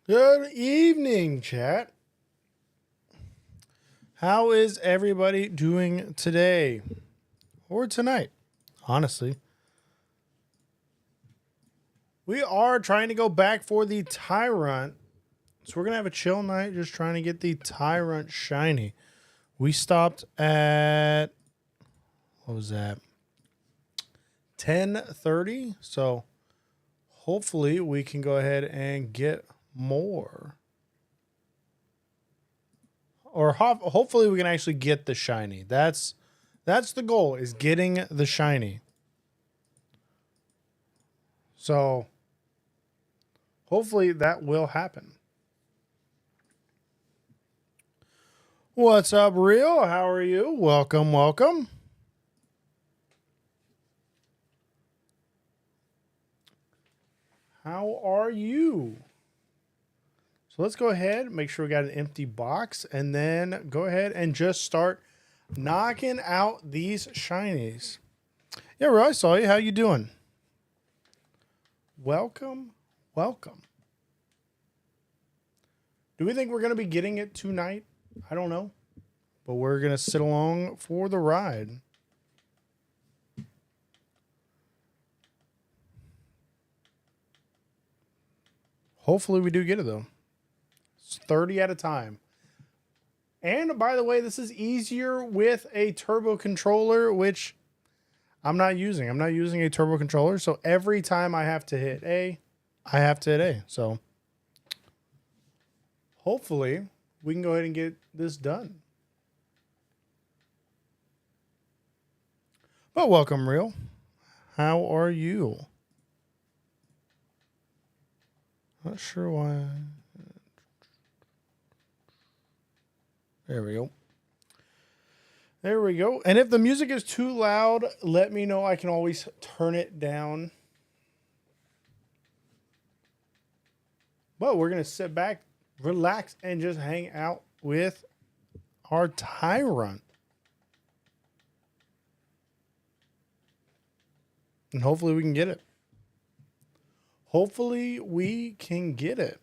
Good evening, chat. How is everybody doing today or tonight? Honestly, we are trying to go back for the Tyrant. So we're going to have a chill night just trying to get the Tyrant shiny. We stopped at, what was that? 10:30. So hopefully we can go ahead and get more. Or hopefully we can actually get the shiny. That's the goal, is getting the shiny. So hopefully that will happen. What's up, Real? How are you? Welcome, welcome. How are you? So let's go ahead, make sure we got an empty box, and then go ahead and just start knocking out these shinies. Yeah, Roy, I saw you. How you doing? Welcome, welcome. Do we think we're going to be getting it tonight? I don't know. But we're going to sit along for the ride. Hopefully we do get it, though. It's 30 at a time. And by the way, this is easier with a turbo controller, which I'm not using. I'm not using a turbo controller. So every time I have to hit A, I have to hit A. So hopefully we can go ahead and get this done. But welcome, Real. How are you? Not sure why. There we go. There we go. And if the music is too loud, let me know. I can always turn it down. But we're going to sit back, relax, and just hang out with our Tyrant. And hopefully we can get it. Hopefully we can get it.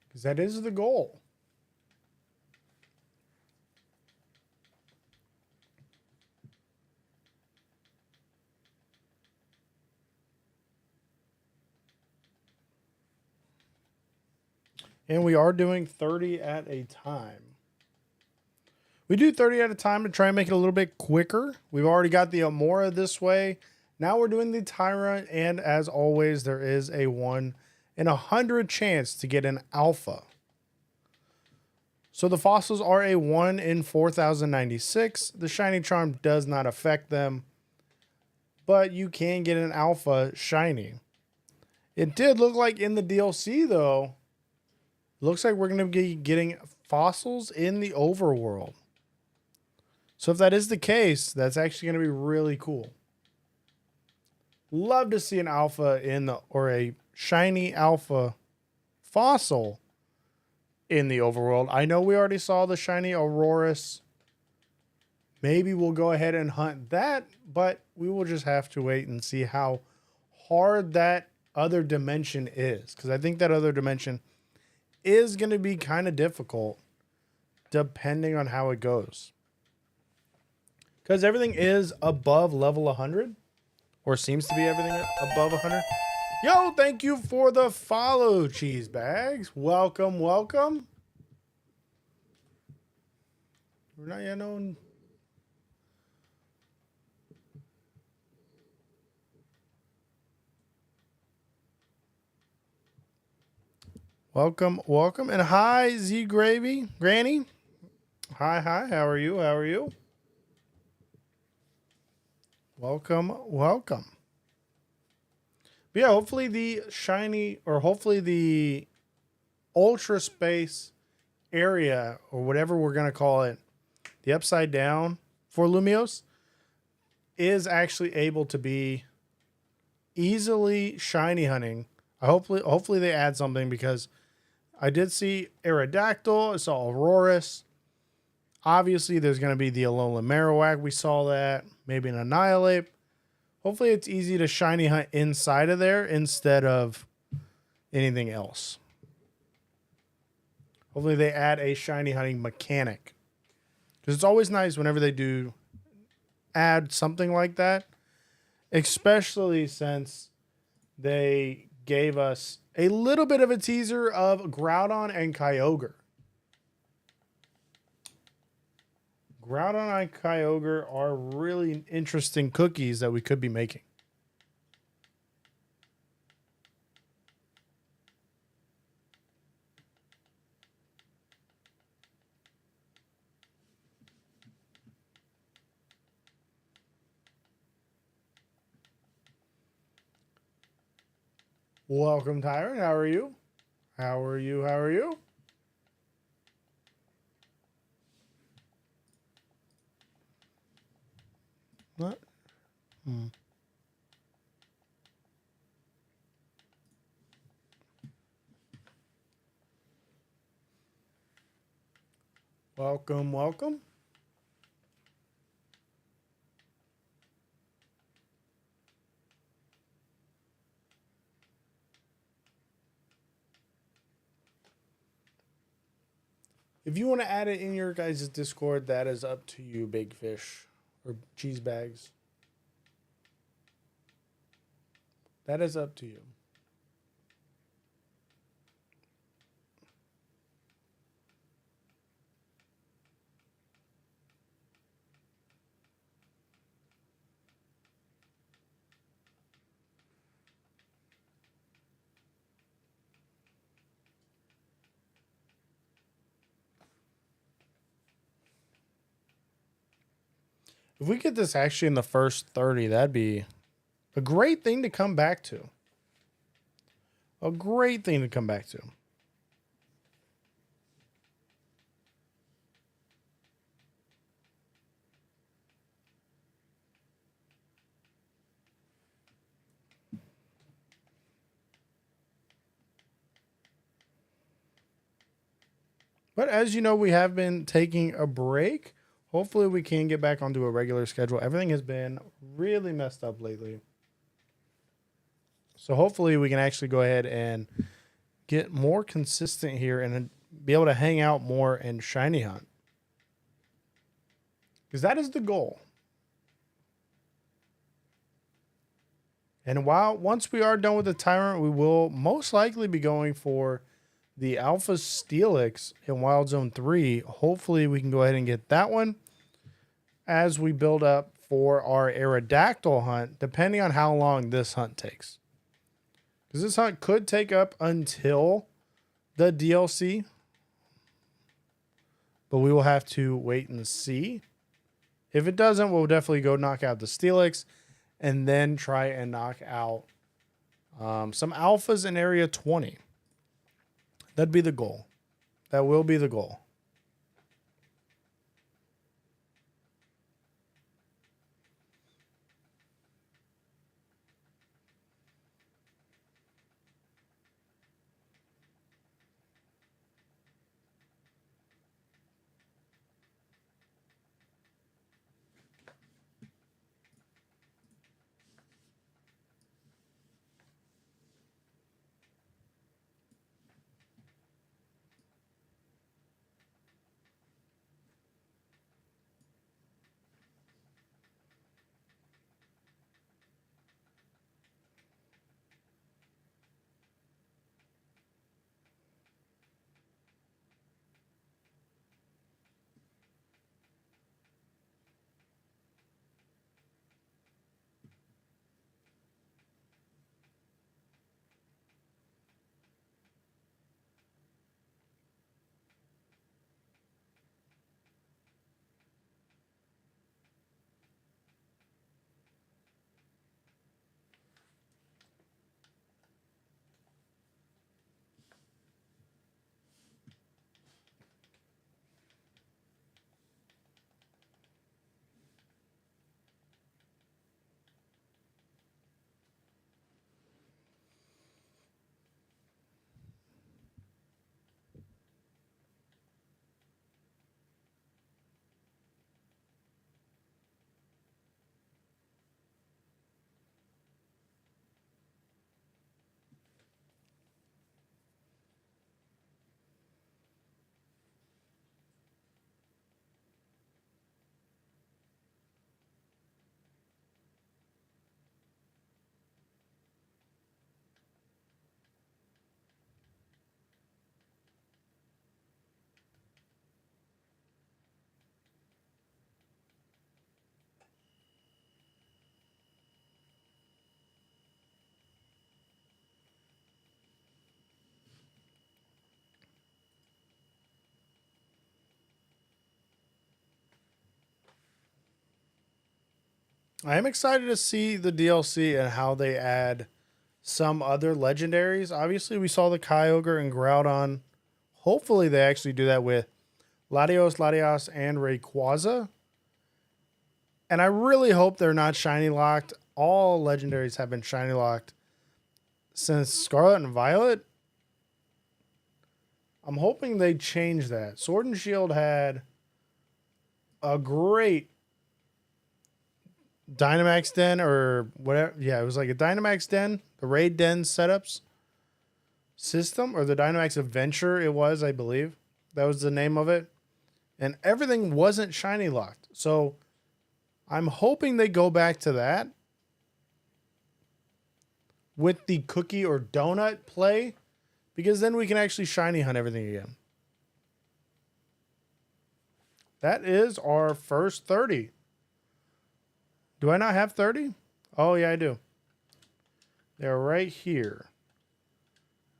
Because that is the goal. And we are doing 30 at a time. We do 30 at a time to try and make it a little bit quicker. We've already got the Amora this way. Now we're doing the Tyrant. And as always, there is a 1 in 100 chance to get an alpha. So the fossils are a 1 in 4,096. The shiny charm does not affect them, but you can get an alpha shiny. It did look like in the DLC, though, looks like we're going to be getting fossils in the overworld. So if that is the case, that's actually going to be really cool. Love to see an alpha in the, or a shiny alpha fossil in the overworld. I know we already saw the shiny Aurorus. Maybe we'll go ahead and hunt that, but we will just have to wait and see how hard that other dimension is. Because I think that other dimension is going to be kind of difficult depending on how it goes. Because everything is above level 100. Or seems to be everything above 100. Yo, thank you for the follow, Cheese Bags. Welcome, welcome. We're not yet known. Welcome, welcome. And hi, Z Gravy. Granny. Hi, how are you? How are you? Welcome, welcome. But yeah, hopefully the shiny, or hopefully the ultra space area, or whatever we're going to call it, the upside down for Lumiose, is actually able to be easily shiny hunting. Hopefully they add something, because I did see Aerodactyl. I saw Aurorus. Obviously, there's going to be the Alolan Marowak. We saw that. Maybe an Annihilate. Hopefully, it's easy to shiny hunt inside of there instead of anything else. Hopefully, they add a shiny hunting mechanic. Because it's always nice whenever they do add something like that. Especially since they gave us a little bit of a teaser of Groudon and Kyogre. Groudon and Kyogre are really interesting cookies that we could be making. Welcome, Tyron. How are you? How are you? How are you? What? Welcome, welcome. If you want to add it in your guys' Discord, that is up to you, Big Fish or Cheese Bags. That is up to you. If we get this actually in the first 30, that'd be a great thing to come back to. A great thing to come back to. But as you know, we have been taking a break. Hopefully we can get back onto a regular schedule. Everything has been really messed up lately. So hopefully we can actually go ahead and get more consistent here and be able to hang out more and shiny hunt. Because that is the goal. And once we are done with the Tyrant, we will most likely be going for the Alpha Steelix in Wild Zone 3. Hopefully we can go ahead and get that one as we build up for our Aerodactyl hunt, depending on how long this hunt takes. Because this hunt could take up until the DLC. But we will have to wait and see. If it doesn't, we'll definitely go knock out the Steelix and then try and knock out some alphas in Area 20. That'd be the goal. That will be the goal. I am excited to see the DLC and how they add some other legendaries. Obviously, we saw the Kyogre and Groudon. Hopefully, they actually do that with Latios, and Rayquaza. And I really hope they're not shiny locked. All legendaries have been shiny locked since Scarlet and Violet. I'm hoping they change that. Sword and Shield had a great Dynamax Den or whatever. Yeah, it was like a Dynamax Den, the Raid Den setups system, or the Dynamax Adventure, it was, I believe. That was the name of it. And everything wasn't shiny locked. So I'm hoping they go back to that with the cookie or donut play, because then we can actually shiny hunt everything again. That is our first 30. Do I not have 30? Oh, yeah, I do. They're right here.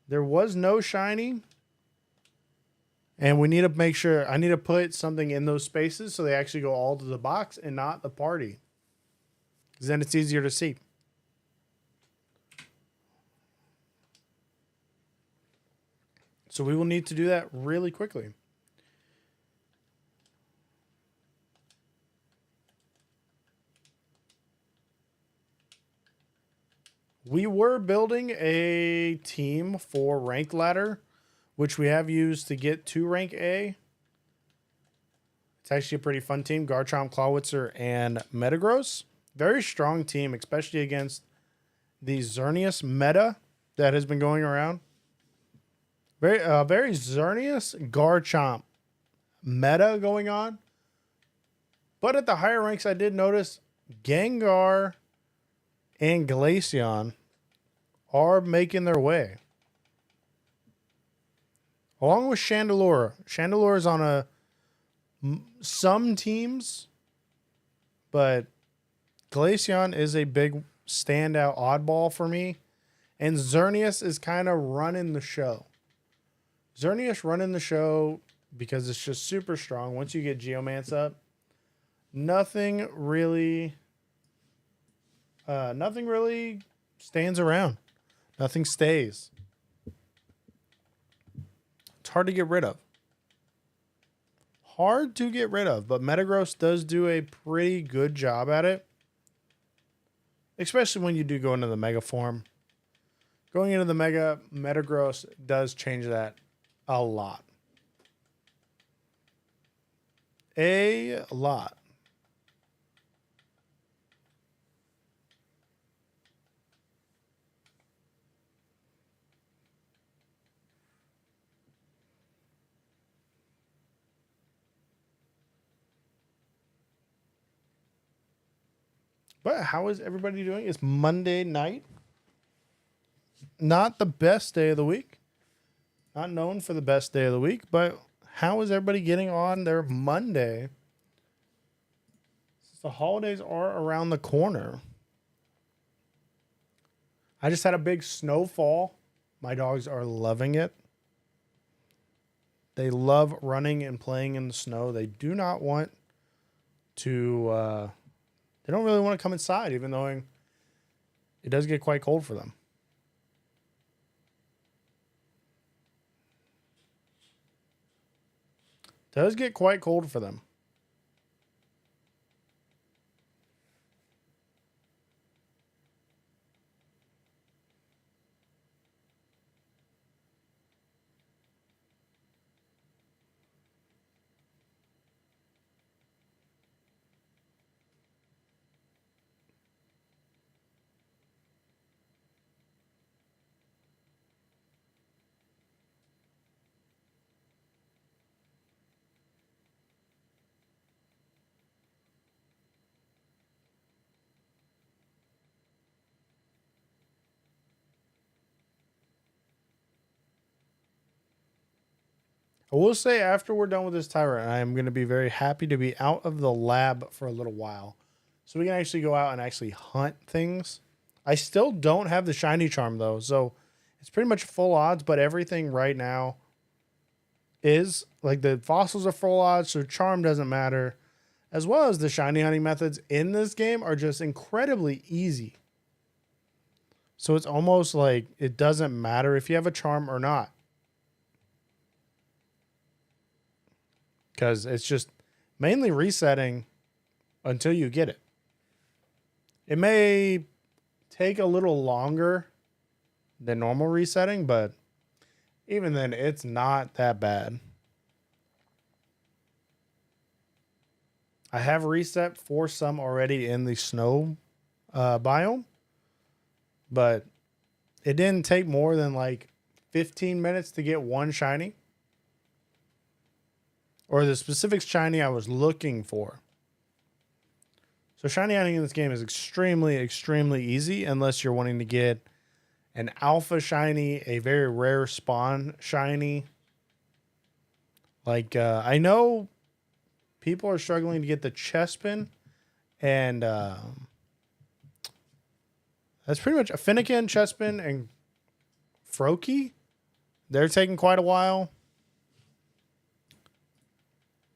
There was no shiny. And we need to make sure, I need to put something in those spaces so they actually go all to the box and not the party. Because then it's easier to see. So we will need to do that really quickly. We were building a team for Rank Ladder, which we have used to get to Rank A. It's actually a pretty fun team. Garchomp, Clawitzer, and Metagross. Very strong team, especially against the Xerneas meta that has been going around. Very Xerneas Garchomp meta going on. But at the higher ranks, I did notice Gengar and Glaceon are making their way. Along with Chandelure. Chandelure is on some teams, but Glaceon is a big standout oddball for me. And Xerneas is kind of running the show. Xerneas running the show because it's just super strong. Once you get Geomance up, nothing really stands around. Nothing stays. It's hard to get rid of. Hard to get rid of, but Metagross does do a pretty good job at it. Especially when you do go into the Mega form. Going into the Mega, Metagross does change that a lot. A lot. But how is everybody doing? It's Monday night. Not the best day of the week. Not known for the best day of the week, but how is everybody getting on their Monday? Since the holidays are around the corner. I just had a big snowfall. My dogs are loving it. They love running and playing in the snow. They do not want to... They don't really want to come inside, even though it does get quite cold for them. It does get quite cold for them. I will say after we're done with this tyrant, I am going to be very happy to be out of the lab for a little while. So we can actually go out and actually hunt things. I still don't have the shiny charm though. So it's pretty much full odds, but everything right now is like the fossils are full odds. So charm doesn't matter. as well as the shiny hunting methods in this game are just incredibly easy. So it's almost like it doesn't matter if you have a charm or not, because it's just mainly resetting until you get it. It may take a little longer than normal resetting, but even then, it's not that bad. I have reset for some already in the snow biome, but it didn't take more than like 15 minutes to get one shiny, or the specific shiny I was looking for. So shiny hunting in this game is extremely, extremely easy unless you're wanting to get an alpha shiny, a very rare spawn shiny. Like, I know people are struggling to get the Chespin, and that's pretty much a Finnegan, Chespin, and Froakie. They're taking quite a while.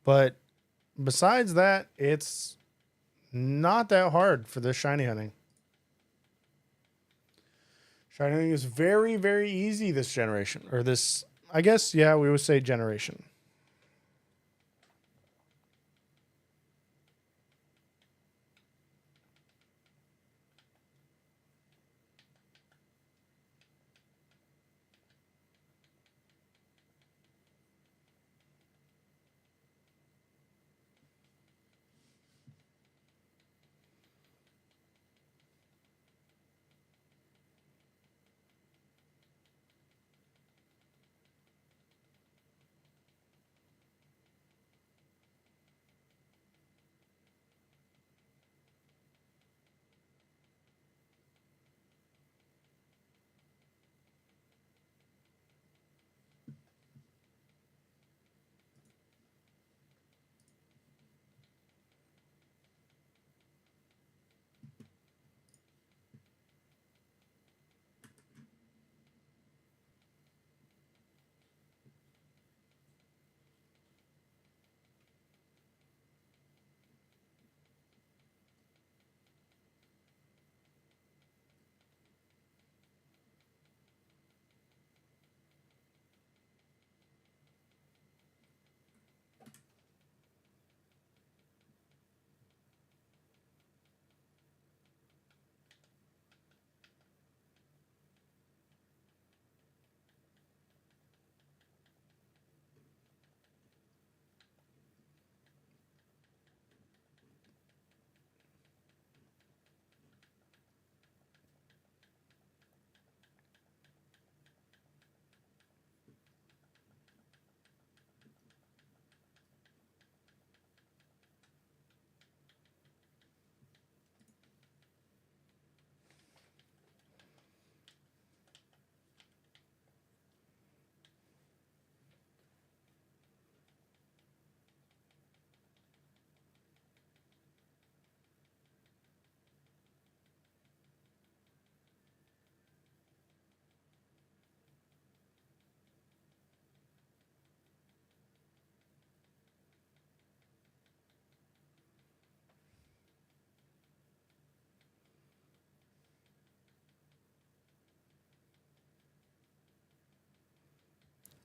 But besides that, it's not that hard for this shiny hunting. Shiny hunting is very, very easy this generation. Or this, I guess, yeah, we would say generation.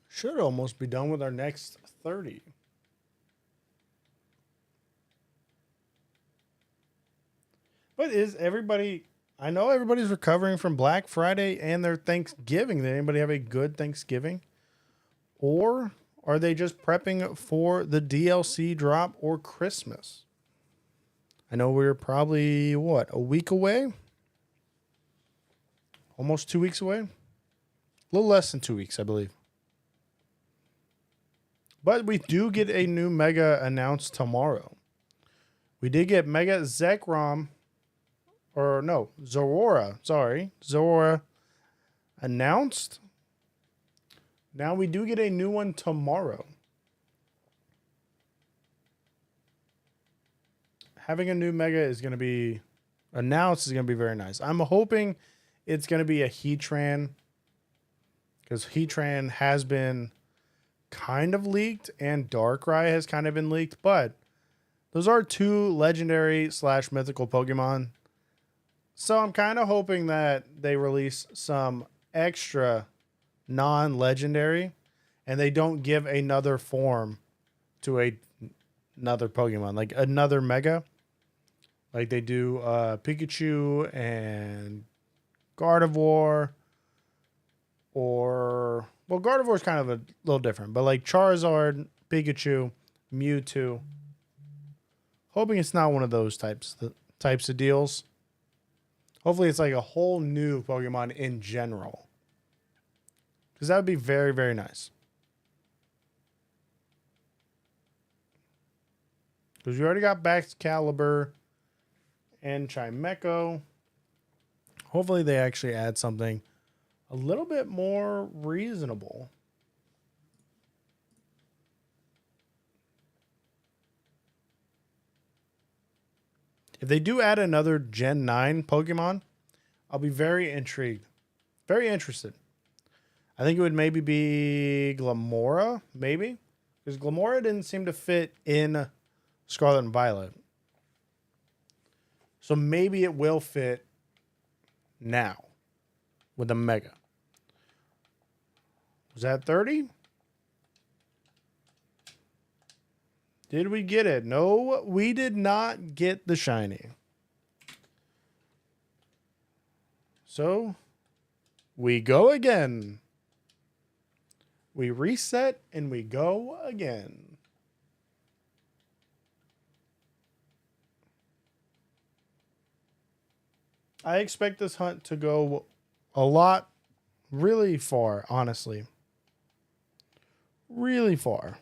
Should almost be done with our next 30. But is everybody... I know everybody's recovering from Black Friday and their Thanksgiving. Did anybody have a good Thanksgiving? Or are they just prepping for the DLC drop or Christmas? I know we're probably, what, a week away? Almost 2 weeks away? A little less than 2 weeks, I believe. But we do get a new Mega announced tomorrow. We did get Mega Zekrom, or no, Zorora, sorry. Zorora announced. Now we do get a new one tomorrow. Having a new Mega is going to be announced is going to be very nice. I'm hoping it's going to be a Heatran, because Heatran has been kind of leaked and Darkrai has kind of been leaked, but Those are two legendary / mythical Pokemon. So I'm kind of hoping that they release some extra non-legendary and they don't give another form to another Pokemon, like another Mega, like they do Pikachu and Gardevoir, or well, Gardevoir is kind of a little different, but like Charizard, Pikachu, Mewtwo. Hoping it's not one of those types of deals. Hopefully it's like a whole new Pokemon in general, because that would be very, very nice. Because we already got Baxcalibur and Chimecho. Hopefully they actually add something a little bit more reasonable. If they do add another Gen 9 Pokemon, I'll be very intrigued. Very interested. I think it would maybe be Glamora, maybe. Because Glamora didn't seem to fit in Scarlet and Violet. So maybe it will fit now with a Mega. Was that 30? Did we get it? No, we did not get the shiny. So we go again. We reset and we go again. I expect this hunt to go a lot, really far, honestly. Really far.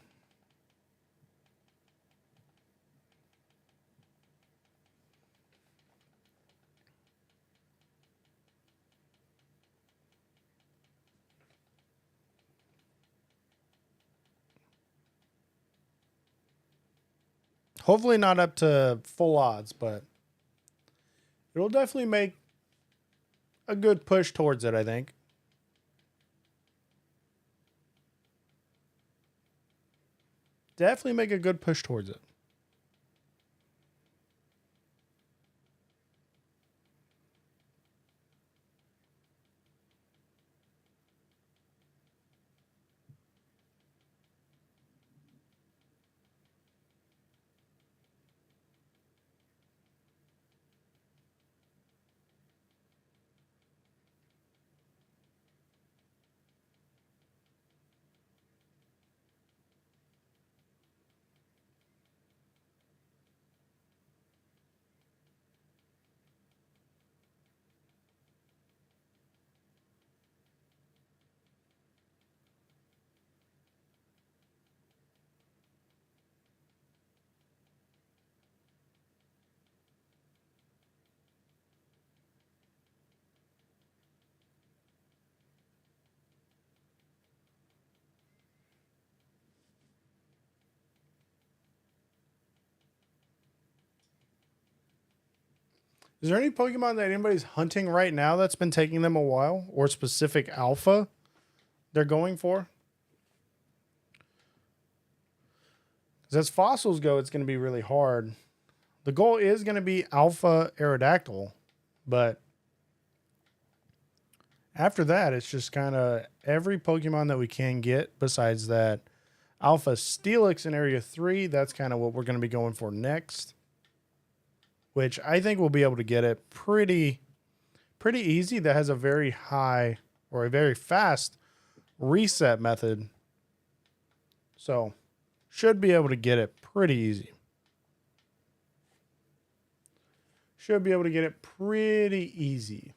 Hopefully not up to full odds, but it'll definitely make a good push towards it, I think. Definitely make a good push towards it. Is there any Pokemon that anybody's hunting right now that's been taking them a while, or specific alpha they're going for? Because as fossils go, it's going to be really hard. The goal is going to be alpha Aerodactyl, but after that, it's just kind of every Pokemon that we can get besides that alpha Steelix in Area 3. That's kind of what we're going to be going for next, which I think we'll be able to get it pretty easy. That has a very high or a very fast reset method. So should be able to get it pretty easy. Should be able to get it pretty easy.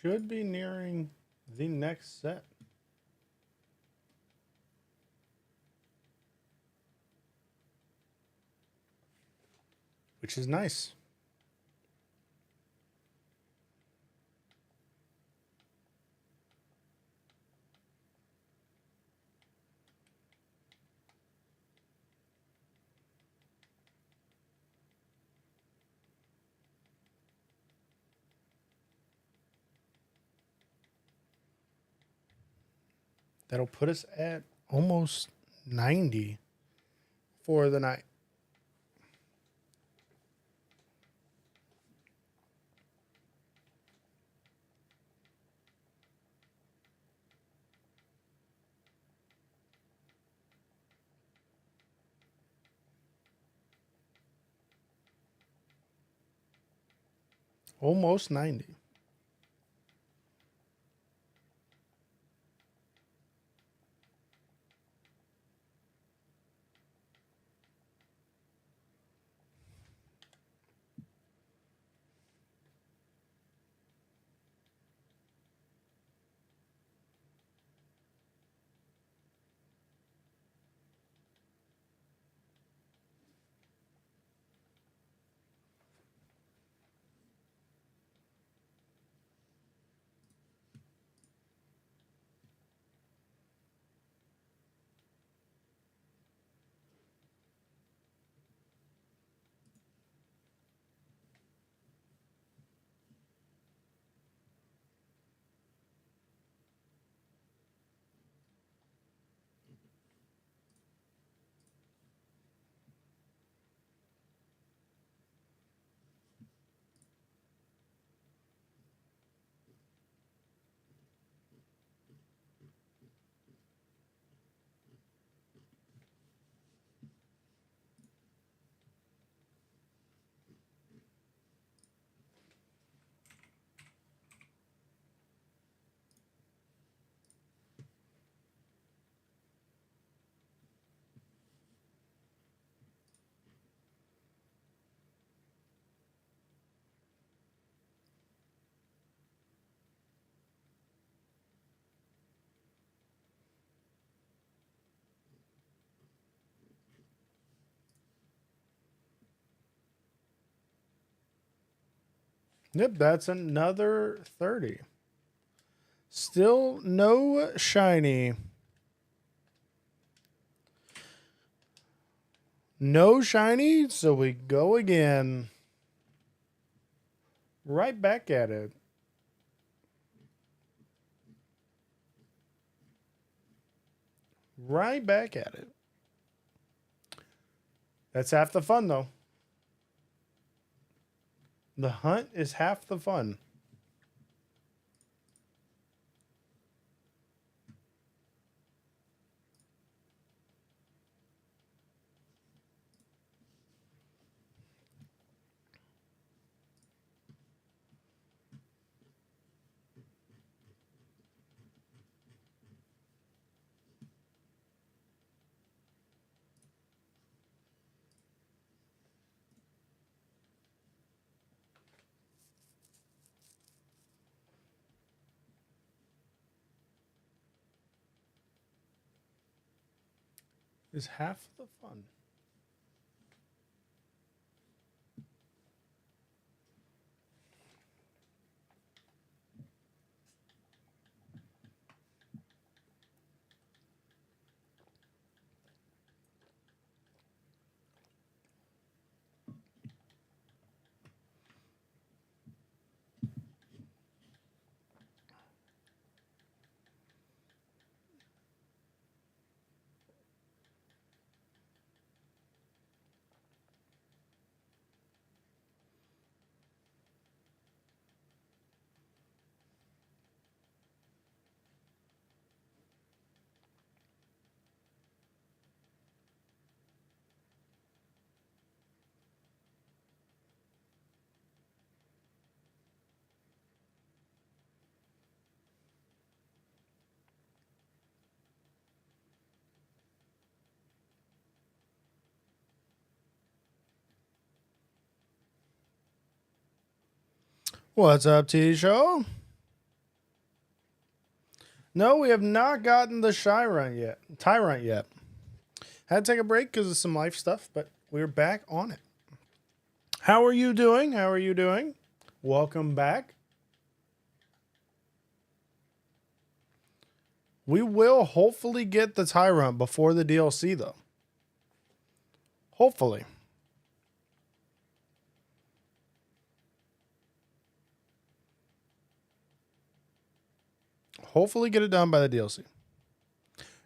should be nearing the next set. Which is nice. That'll put us at almost 90 for the night. Almost 90. Yep, that's another 30. Still no shiny. No shiny, so we go again. Right back at it. Right back at it. That's half the fun, though. The hunt is half the fun. Is half the fun. What's up, T Show? No, we have not gotten the Tyrant yet. Had to take a break because of some life stuff, but we're back on it. How are you doing? How are you doing? Welcome back. We will hopefully get the Tyrant before the DLC, though. Hopefully. Hopefully get it done by the DLC.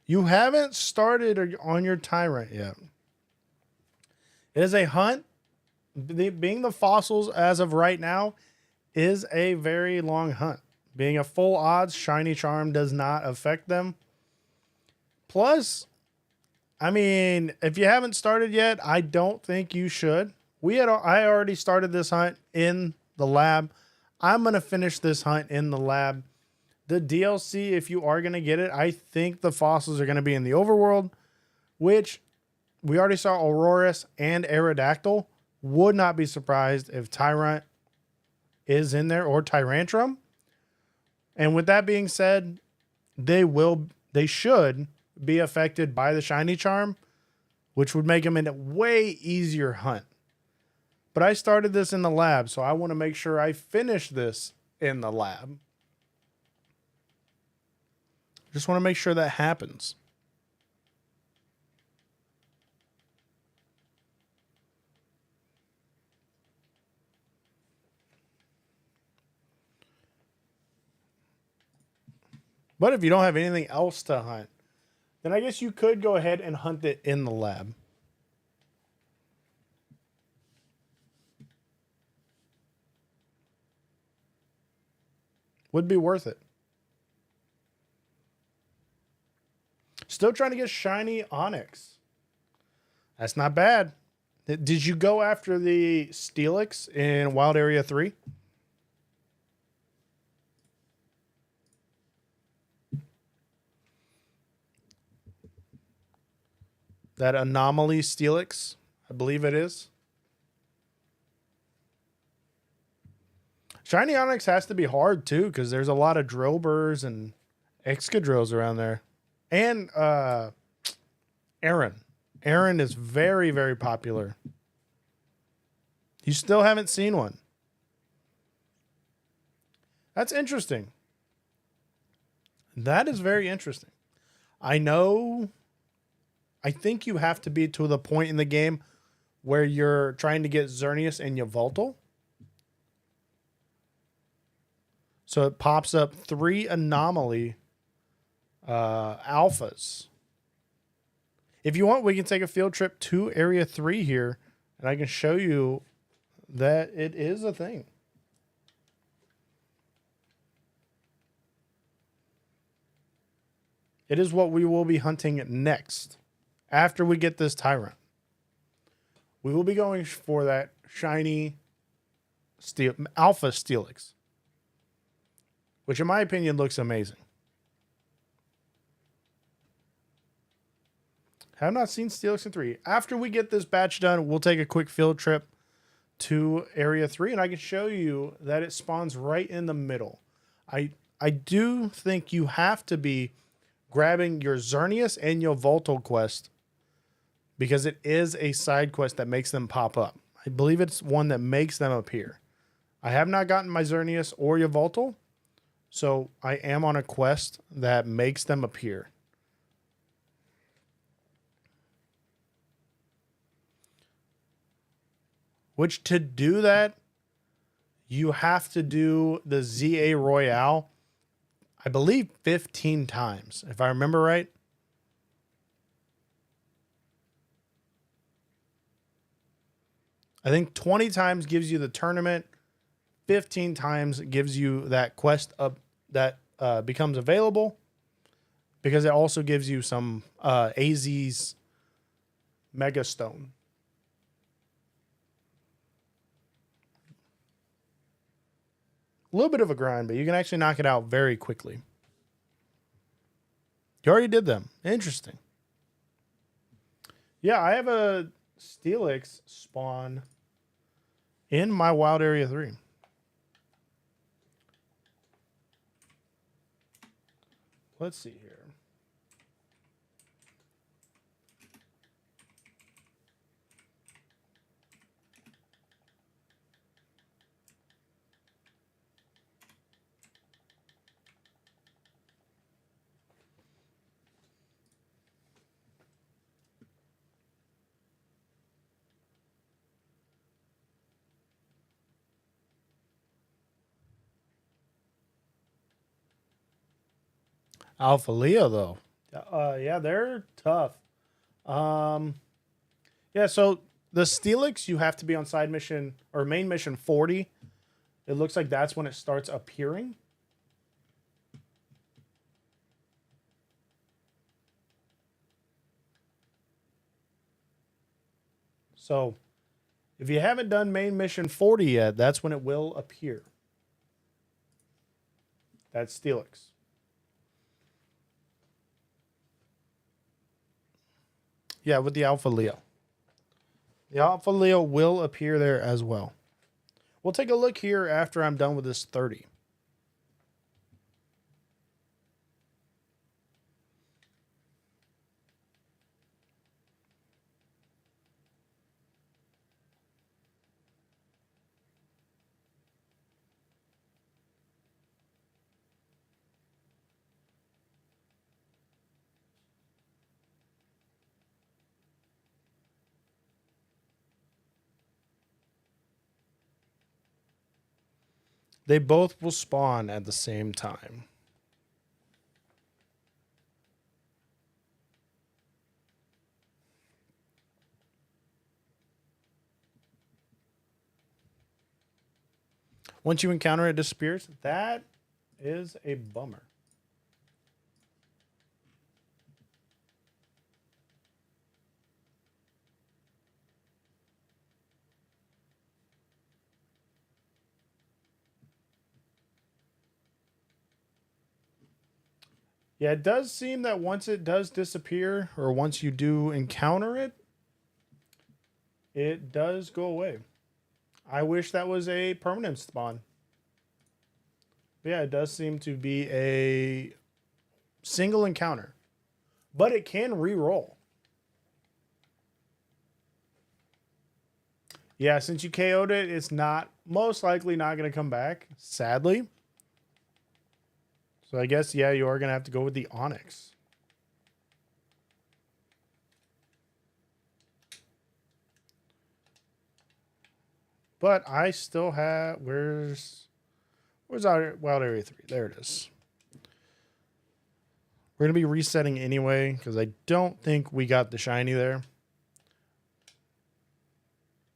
You haven't started on your Tyrant yet. It is a hunt. Being the fossils as of right now is a very long hunt. Being a full odds, shiny charm does not affect them. Plus, I mean, if you haven't started yet, I don't think you should. I already started this hunt in the lab. I'm going to finish this hunt in the lab. The DLC, if you are going to get it, I think the fossils are going to be in the overworld, which we already saw Aurorus and Aerodactyl. Would not be surprised if Tyrant is in there, or Tyrantrum. And with that being said, they should be affected by the shiny charm, which would make them a way easier hunt. But I started this in the lab, so I want to make sure I finish this in the lab. Just want to make sure that happens. But if you don't have anything else to hunt, then I guess you could go ahead and hunt it in the lab. Would be worth it. Still trying to get shiny Onyx. That's not bad. Did you go after the Steelix in Wild Area 3? That Anomaly Steelix, I believe it is. Shiny Onyx has to be hard too, because there's a lot of Drillburs and Excadrills around there. And Aaron. Aaron is very, very popular. You still haven't seen one. That's interesting. That is very interesting. I think you have to be to the point in the game where you're trying to get Xerneas and Yveltal. So it pops up 3 Anomaly alphas. If you want, we can take a field trip to Area 3 here, and I can show you that it is a thing. It is what we will be hunting next. After we get this Tyrant, we will be going for that shiny Alpha Steelix, which in my opinion looks amazing. Have not seen Steelix in 3. After we get this batch done, we'll take a quick field trip to Area 3, and I can show you that it spawns right in the middle. I do think you have to be grabbing your Xerneas and your Yveltal quest, because it is a side quest that makes them pop up. I believe it's one that makes them appear. I have not gotten my Xerneas or Yveltal, so I am on a quest that makes them appear. Which, to do that, you have to do the Z-A Royale, I believe 15 times, if I remember right. I think 20 times gives you the tournament. 15 times gives you that quest that becomes available, because it also gives you some AZ's Mega Stone. A little bit of a grind, but you can actually knock it out very quickly. You already did them. Interesting. Yeah, I have a Steelix spawn in my Wild Area 3. Let's see here. Alpha Leo, though. Yeah, they're tough. Yeah, so the Steelix, you have to be on side mission or main mission 40. It looks like that's when it starts appearing. So if you haven't done main mission 40 yet, that's when it will appear. That's Steelix. Yeah, with the Alpha Leo. The Alpha Leo will appear there as well. We'll take a look here after I'm done with this 30. They both will spawn at the same time. Once you encounter it, it disappears. That is a bummer. Yeah, it does seem that once it does disappear, or once you do encounter it, it does go away. I wish that was a permanent spawn. But yeah, it does seem to be a single encounter. But it can re-roll. Yeah, since you KO'd it, it's not most likely not going to come back, sadly. So I guess, yeah, you are going to have to go with the Onyx. But I still have... Where's our Wild Area 3? There it is. We're going to be resetting anyway, because I don't think we got the shiny there.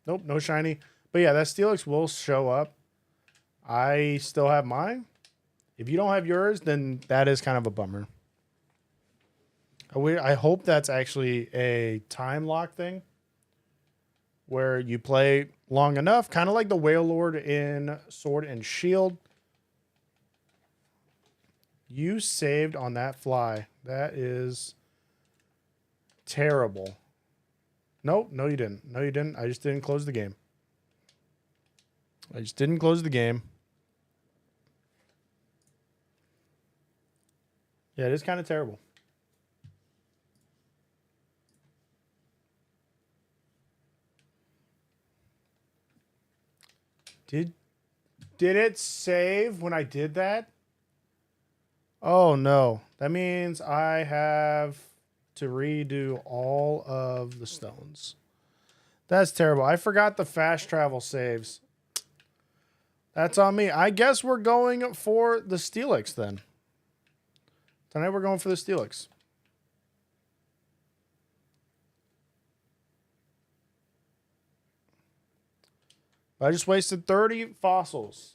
Nope, no shiny. But yeah, that Steelix will show up. I still have mine. If you don't have yours, then that is kind of a bummer. I hope that's actually a time lock thing where you play long enough, kind of like the Whale Lord in Sword and Shield. You saved on that fly. That is terrible. Nope, no you didn't. No you didn't. I just didn't close the game. I just didn't close the game. Yeah, it is kind of terrible. Did it save when I did that? Oh no. That means I have to redo all of the stones. That's terrible. I forgot the fast travel saves. That's on me. I guess we're going for the Steelix then. Tonight we're going for the Steelix. I just wasted 30 fossils.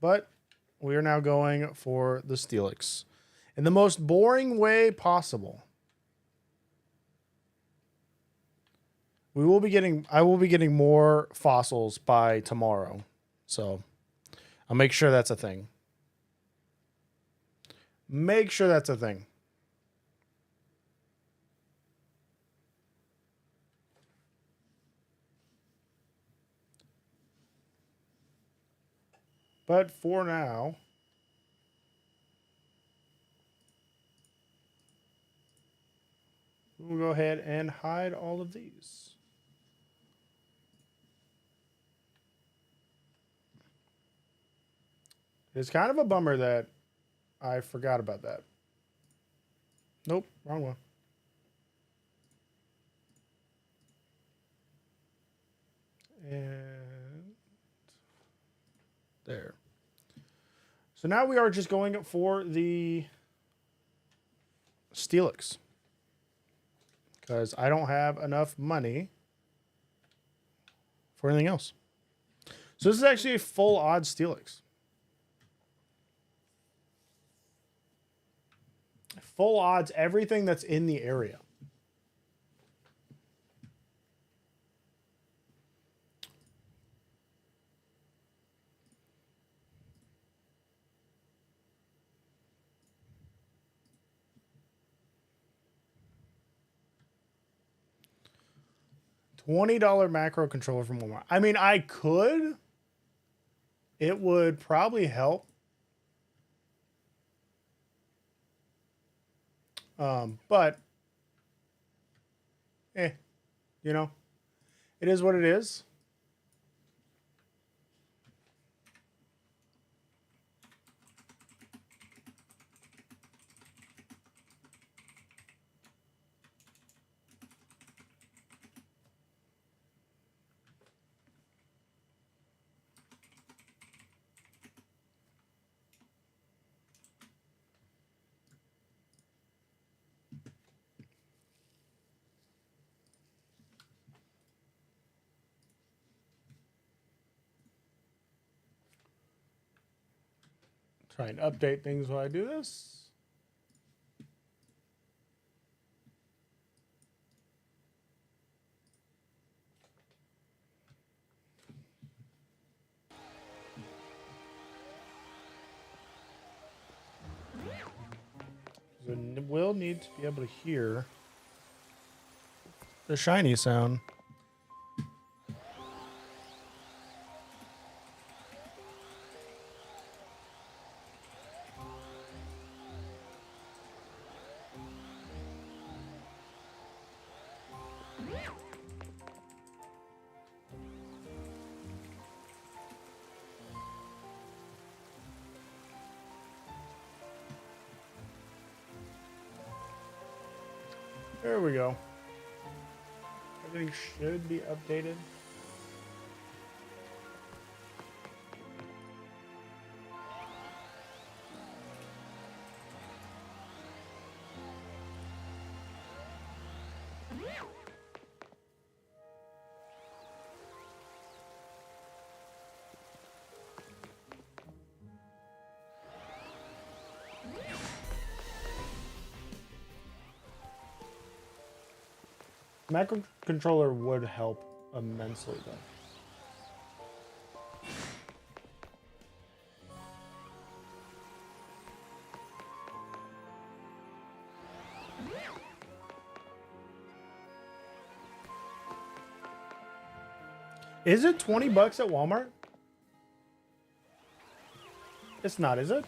But we are now going for the Steelix in the most boring way possible. I will be getting more fossils by tomorrow. So I'll make sure that's a thing. Make sure that's a thing. But for now, We'll go ahead and hide all of these. It's kind of a bummer that I forgot about that. Nope, wrong one. And there. So now we are just going for the Steelix. Because I don't have enough money for anything else. So this is actually a full odds Steelix. Full odds, everything that's in the area. $20 macro controller from Walmart. I mean, I could. It would probably help. But, you know, it is what it is. Try and update things while I do this. So we'll need to be able to hear the shiny sound. There we go. Everything should be updated. Macro controller would help immensely, though. Is it 20 bucks at Walmart? It's not, is it?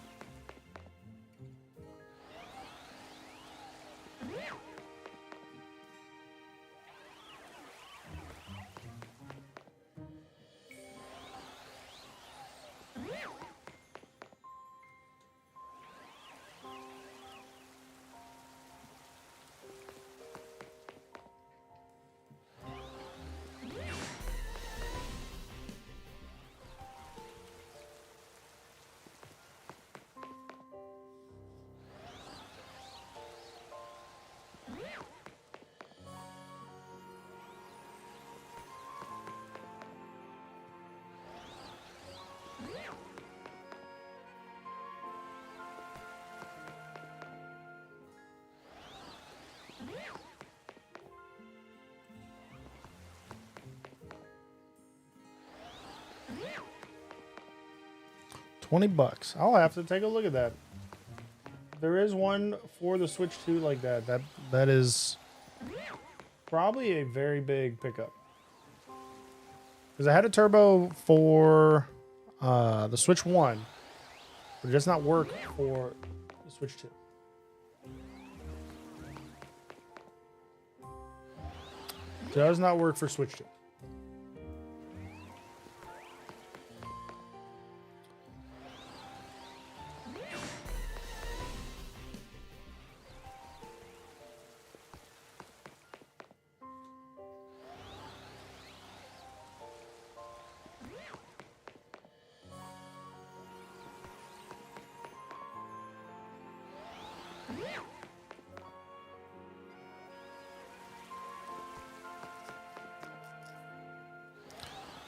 $20. I'll have to take a look at that. There is one for the Switch 2 like that. That is probably a very big pickup. Because I had a turbo for the Switch 1, but it does not work for the Switch 2. Does not work for Switch 2.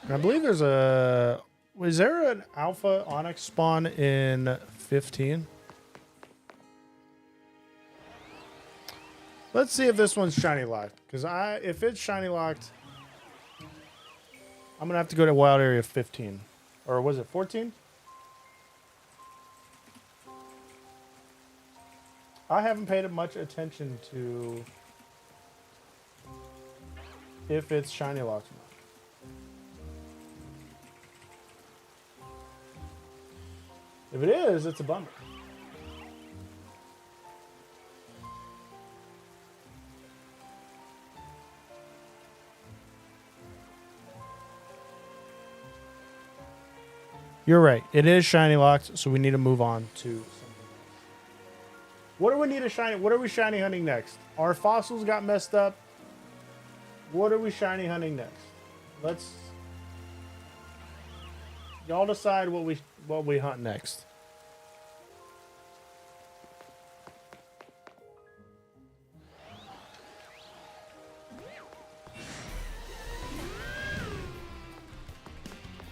I believe there's a... Was there an alpha Onyx spawn in 15? Let's see if this one's shiny locked. Because if it's shiny locked, I'm going to have to go to wild area 15. Or was it 14? I haven't paid much attention to if it's shiny locked or not. If it is, it's a bummer. You're right. It is shiny locked, so we need to move on to something else. What do we need to shiny? What are we shiny hunting next? Our fossils got messed up. What are we shiny hunting next? Let's... Y'all decide what we hunt next.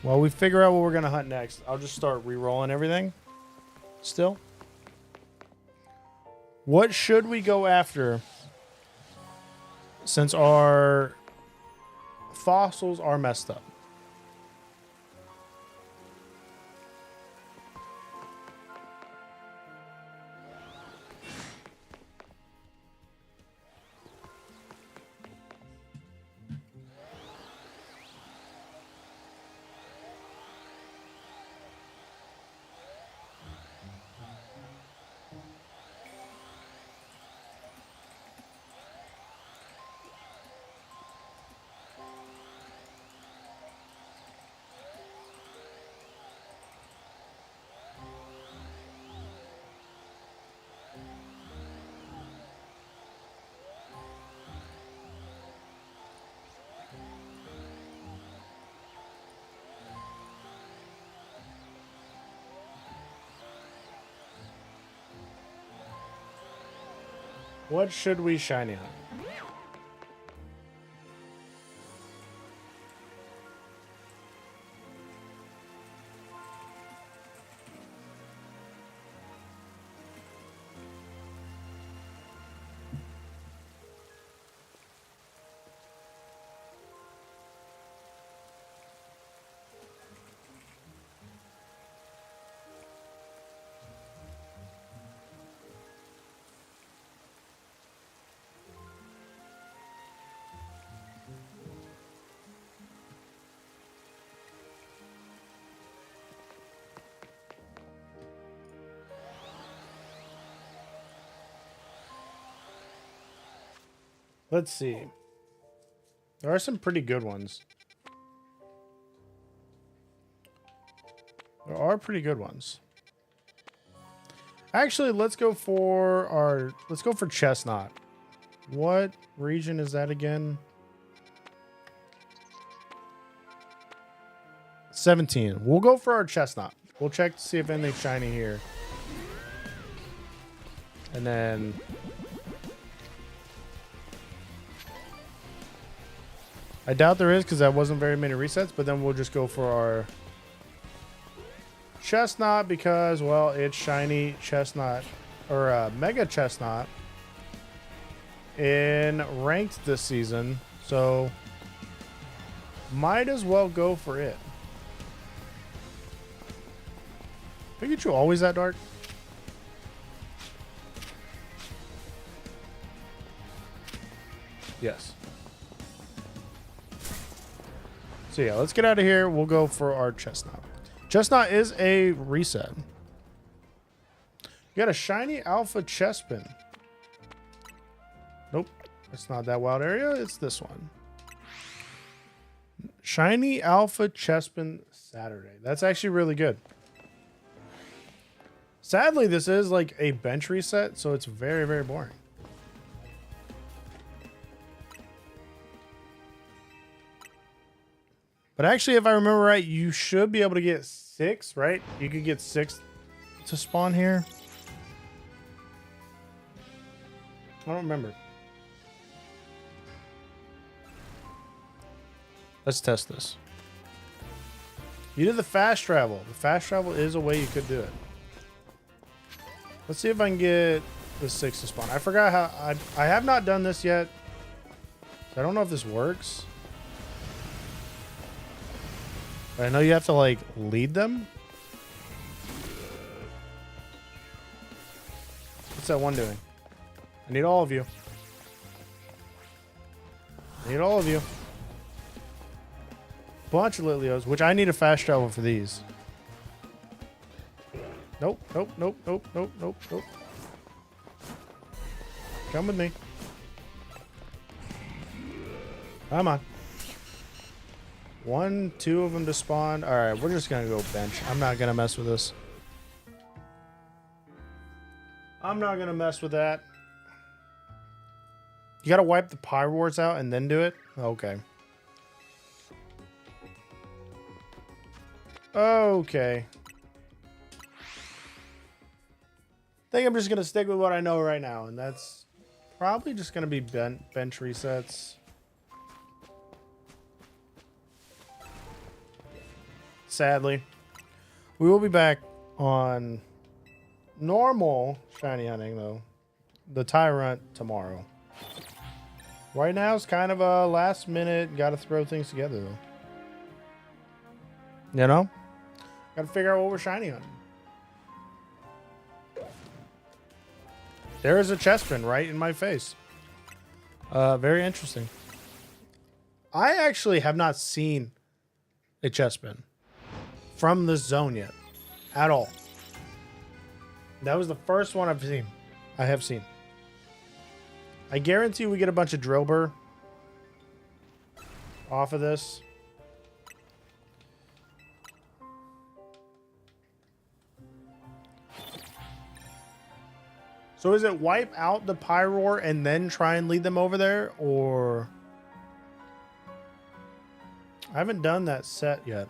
While we figure out what we're gonna hunt next, I'll just start re-rolling everything. Still. What should we go after since our fossils are messed up? What should we shiny hunt? Let's see. There are some pretty good ones. There are pretty good ones. Actually, let's go for Chestnut. What region is that again? 17. We'll go for our Chestnut. We'll check to see if anything's shiny here. And then... I doubt there is because that wasn't very many resets, but then we'll just go for our Chestnut because, well, it's shiny Chestnut or Mega Chestnut in ranked this season, so might as well go for it. Pikachu always that dark? Yes. So yeah, let's get out of here. We'll go for our Chestnut. Chestnut is a reset. You got a shiny alpha Chespin. Nope, it's not that wild area. It's this one. Shiny Alpha Chespin Saturday. That's actually really good. Sadly, this is like a bench reset, so it's very, very boring. But actually, if I remember right, you should be able to get 6, right? You could get 6 to spawn here. I don't remember. Let's test this. You did the fast travel. The fast travel is a way you could do it. Let's see if I can get the 6 to spawn. I forgot how... I have not done this yet. So I don't know if this works. But I know you have to, like, lead them. What's that one doing? I need all of you. I need all of you. Bunch of Litlios, which I need a fast travel for these. Nope, nope, nope, nope, nope, nope, nope. Come with me. Come on. 1, 2 of them to spawn. All right, we're just gonna go bench. I'm not gonna mess with this. I'm not gonna mess with that. You gotta wipe the Pyroars out and then do it? Okay. Okay. I think I'm just gonna stick with what I know right now, and that's probably just gonna be bench resets. Sadly. We will be back on normal shiny hunting, though. The Tyrant tomorrow. Right now, it's kind of a last minute, gotta throw things together, though. You know? Gotta figure out what we're shiny hunting. There is a Chespin right in my face. Very interesting. I actually have not seen a Chespin from this zone yet. At all. That was the first one I've seen. I have seen. I guarantee we get a bunch of Drillbur off of this. So is it wipe out the Pyroar and then try and lead them over there? Or... I haven't done that set yet.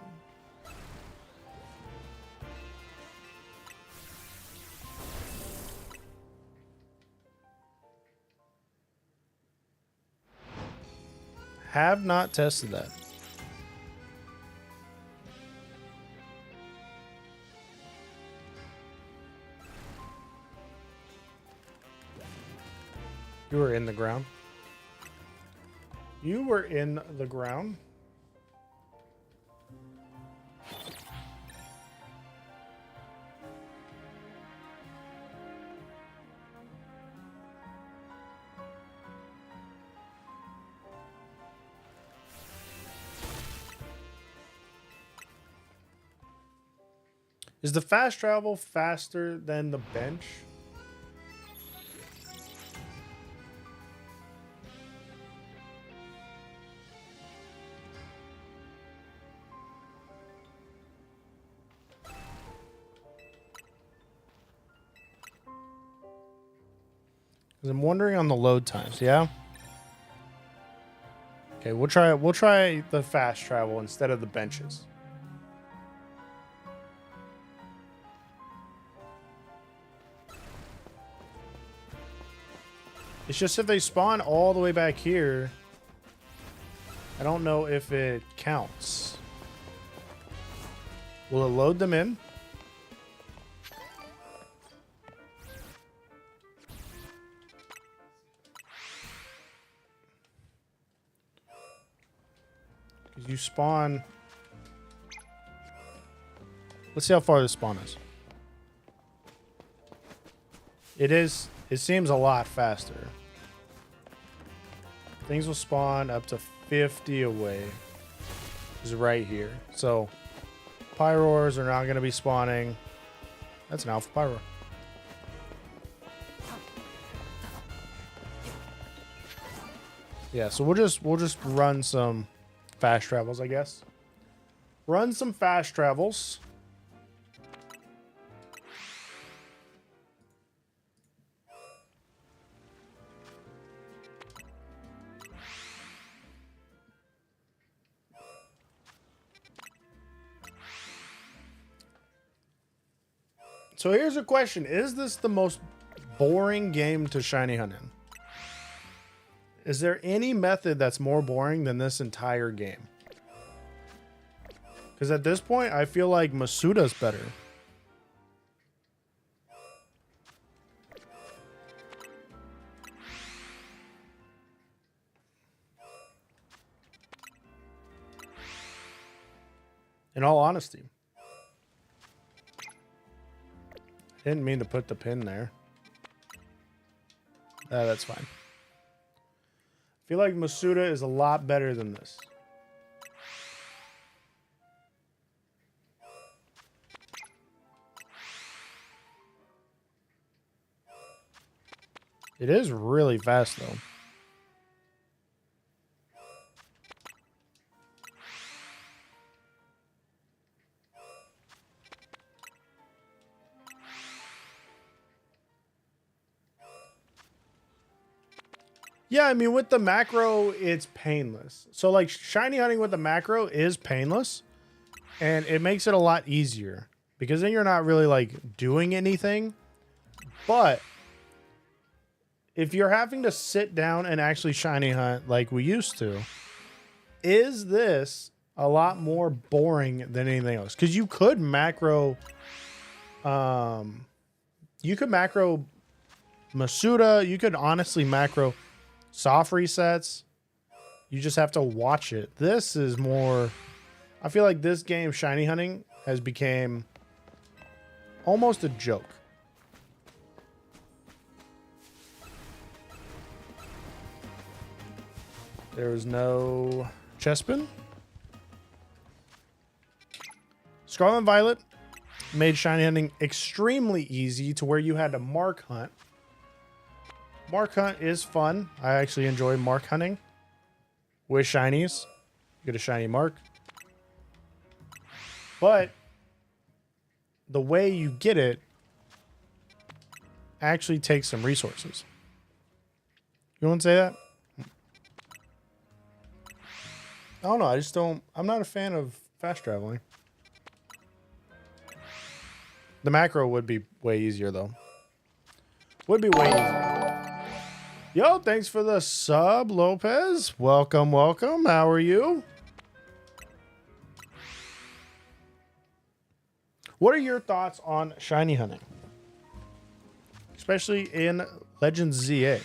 Have not tested that. You were in the ground. You were in the ground. Is the fast travel faster than the bench? Because I'm wondering on the load times, yeah? Okay, we'll try the fast travel instead of the benches. It's just if they spawn all the way back here, I don't know if it counts. Will it load them in? Because you spawn... Let's see how far this spawn is. It seems a lot faster. Things will spawn up to 50 away. Is right here. So Pyroars are not going to be spawning. That's an Alpha Pyroar. Yeah, so we'll just run some fast travels, I guess. Run some fast travels. So here's a question. Is this the most boring game to shiny hunt in? Is there any method that's more boring than this entire game? Because at this point, I feel like Masuda's better. In all honesty. Didn't mean to put the pin there. That's fine. I feel like Masuda is a lot better than this. It is really fast, though. Yeah, I mean, with the macro, it's painless. So, like, shiny hunting with the macro is painless. And it makes it a lot easier. Because then you're not really, like, doing anything. But if you're having to sit down and actually shiny hunt like we used to, is this a lot more boring than anything else? Because you could macro... you could macro Masuda. You could honestly macro... soft resets. You just have to watch it. This is more... I feel like this game, shiny hunting, has become almost a joke. There was no Chespin. Scarlet Violet made shiny hunting extremely easy to where you had to mark hunt. Mark hunt is fun. I actually enjoy mark hunting with shinies. You get a shiny mark. But the way you get it actually takes some resources. You want to say that? I don't know. I just don't. I'm not a fan of fast traveling. The macro would be way easier, though. Would be way easier. Yo, thanks for the sub, Lopez. Welcome, welcome. How are you? What are your thoughts on shiny hunting? Especially in Legends Z-A.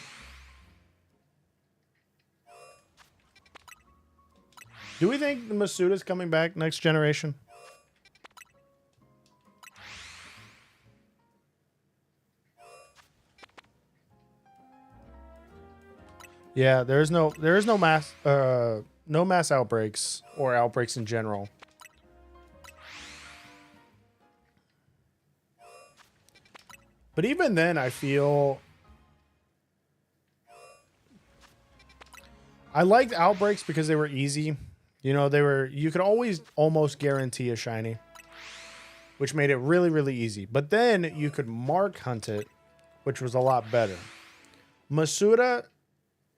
Do we think the Masuda's coming back next generation? Yeah, there is no mass outbreaks or outbreaks in general. But even then, I feel I liked outbreaks because they were easy. You know, you could always almost guarantee a shiny, which made it really, really easy. But then you could mark hunt it, which was a lot better. Masuda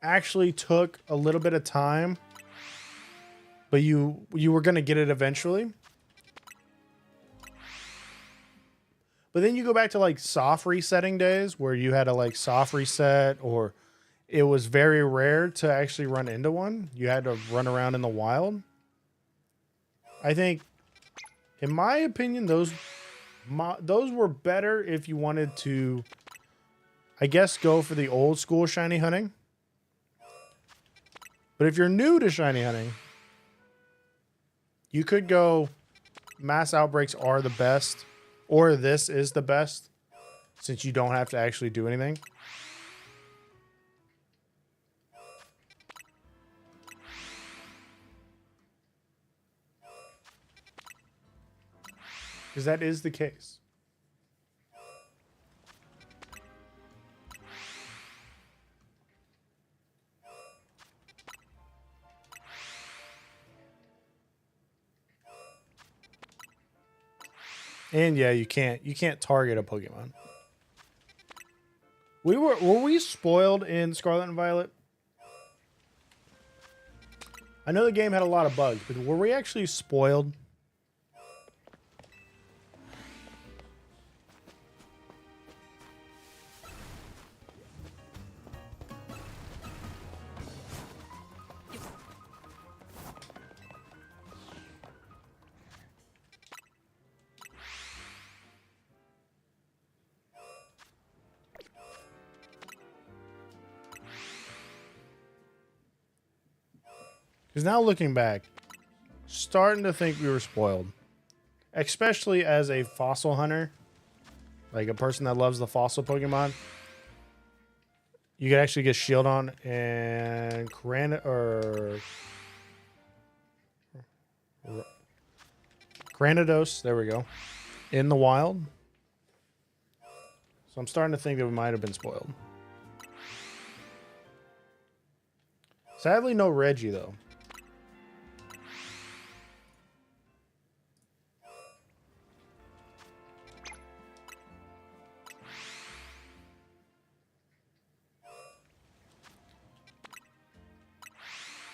actually took a little bit of time, but you were going to get it eventually. But then you go back to like soft resetting days where you had to like soft reset, or it was very rare to actually run into one. You had to run around in the wild. I think, in my opinion, those were better if you wanted to, I guess, go for the old school shiny hunting. But if you're new to shiny hunting, you could go mass outbreaks are the best, or this is the best, since you don't have to actually do anything. Because that is the case. And yeah, you can't target a Pokemon. Were we spoiled in Scarlet and Violet? I know the game had a lot of bugs, but were we actually spoiled? Because now looking back, starting to think we were spoiled. Especially as a fossil hunter. Like a person that loves the fossil Pokemon. You could actually get Shield on and Granados, there we go. In the wild. So I'm starting to think that we might have been spoiled. Sadly, no Reggie, though.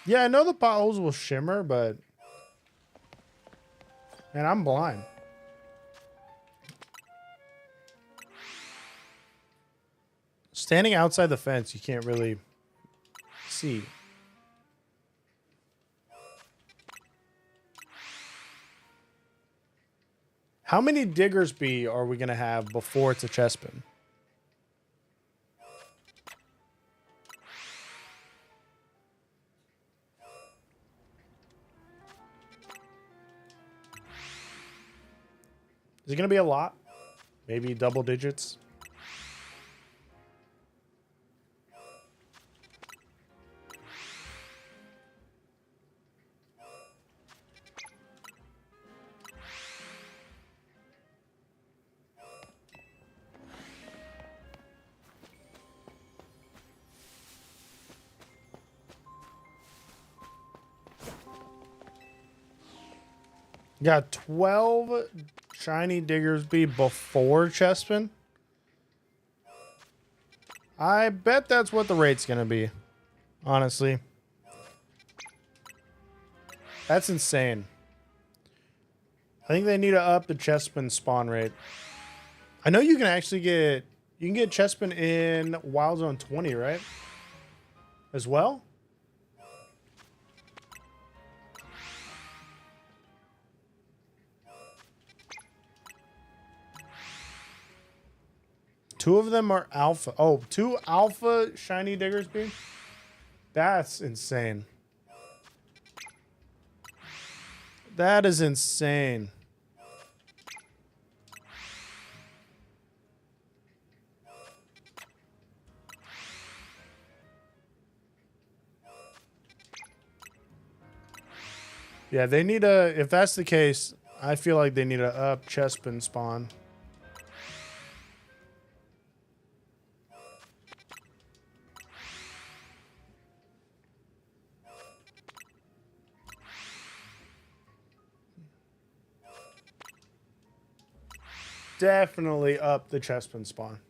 Yeah, I know the potholes will shimmer, but... Man, I'm blind. Standing outside the fence, you can't really see. How many Diggersby are we going to have before it's a Chespin? Is it going to be a lot? Maybe double digits? Got 12 shiny Diggersby before Chespin. I bet that's what the rate's going to be. Honestly. That's insane. I think they need to up the Chespin spawn rate. I know you can actually get... You can get Chespin in Wild Zone 20, right? As well? Two of them are alpha. Oh, 2 alpha shiny Diggersby? That's insane. That is insane. Yeah, they need a... If that's the case, I feel like they need to up Chespin spawn. Definitely up the Chespin spawn.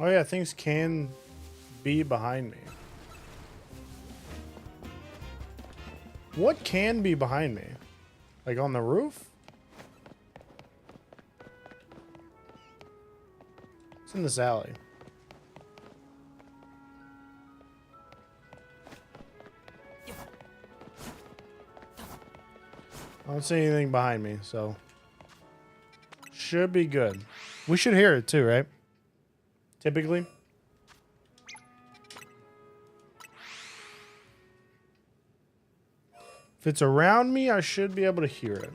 Oh yeah, things can be behind me. What can be behind me? Like on the roof? It's in this alley. I don't see anything behind me, so should be good. We should hear it too, right? Typically. If it's around me, I should be able to hear it.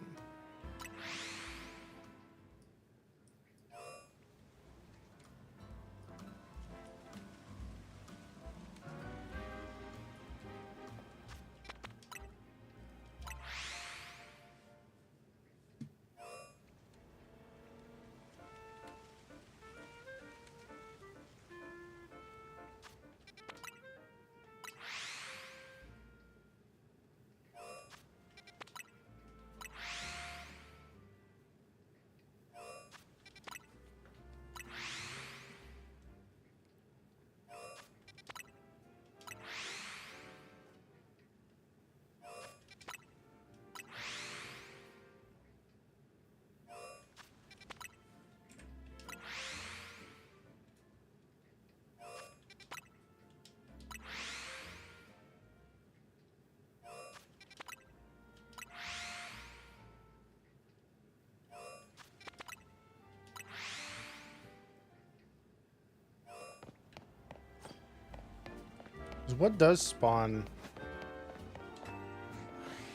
What does spawn?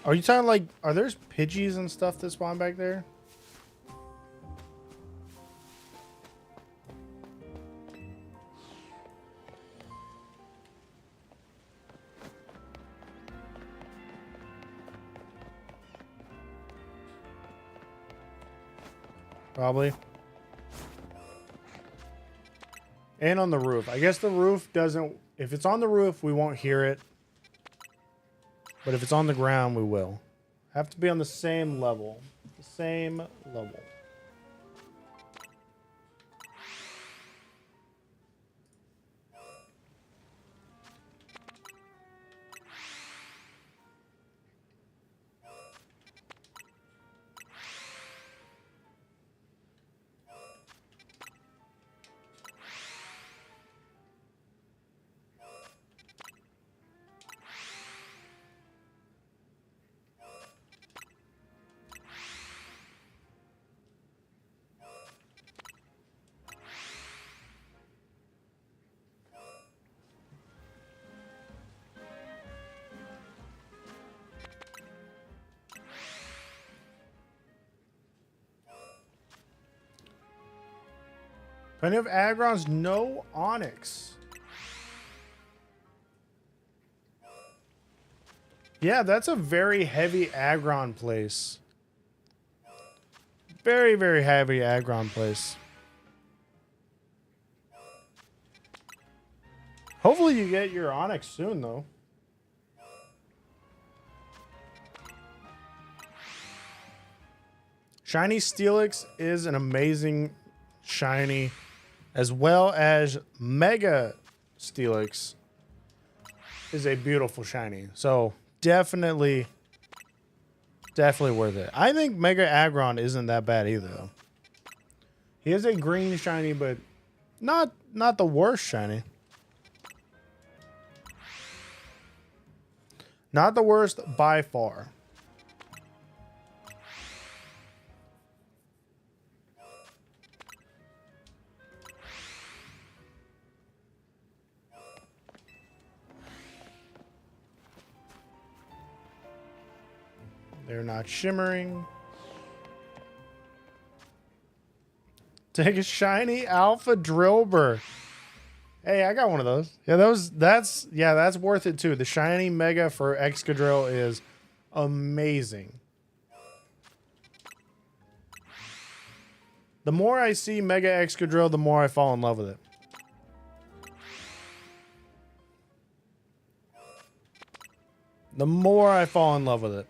Are you talking like, are there Pidgeys and stuff that spawn back there? Probably. And on the roof. I guess the roof doesn't... If it's on the roof, we won't hear it. But if it's on the ground, we will. Have to be on the same level. The same level. Plenty of Agrons, no Onyx. Yeah, that's a very heavy Aggron place. Very, very heavy Aggron place. Hopefully you get your Onyx soon, though. Shiny Steelix is an amazing shiny, as well as Mega Steelix is a beautiful shiny. So definitely worth it. I think Mega Aggron isn't that bad either, though. He is a green shiny, but not the worst shiny. Not the worst by far. They're not shimmering. Take a shiny Alpha Drillbur. Hey, I got one of those. Yeah, that's worth it too. The shiny Mega for Excadrill is amazing. The more I see Mega Excadrill, the more I fall in love with it. The more I fall in love with it.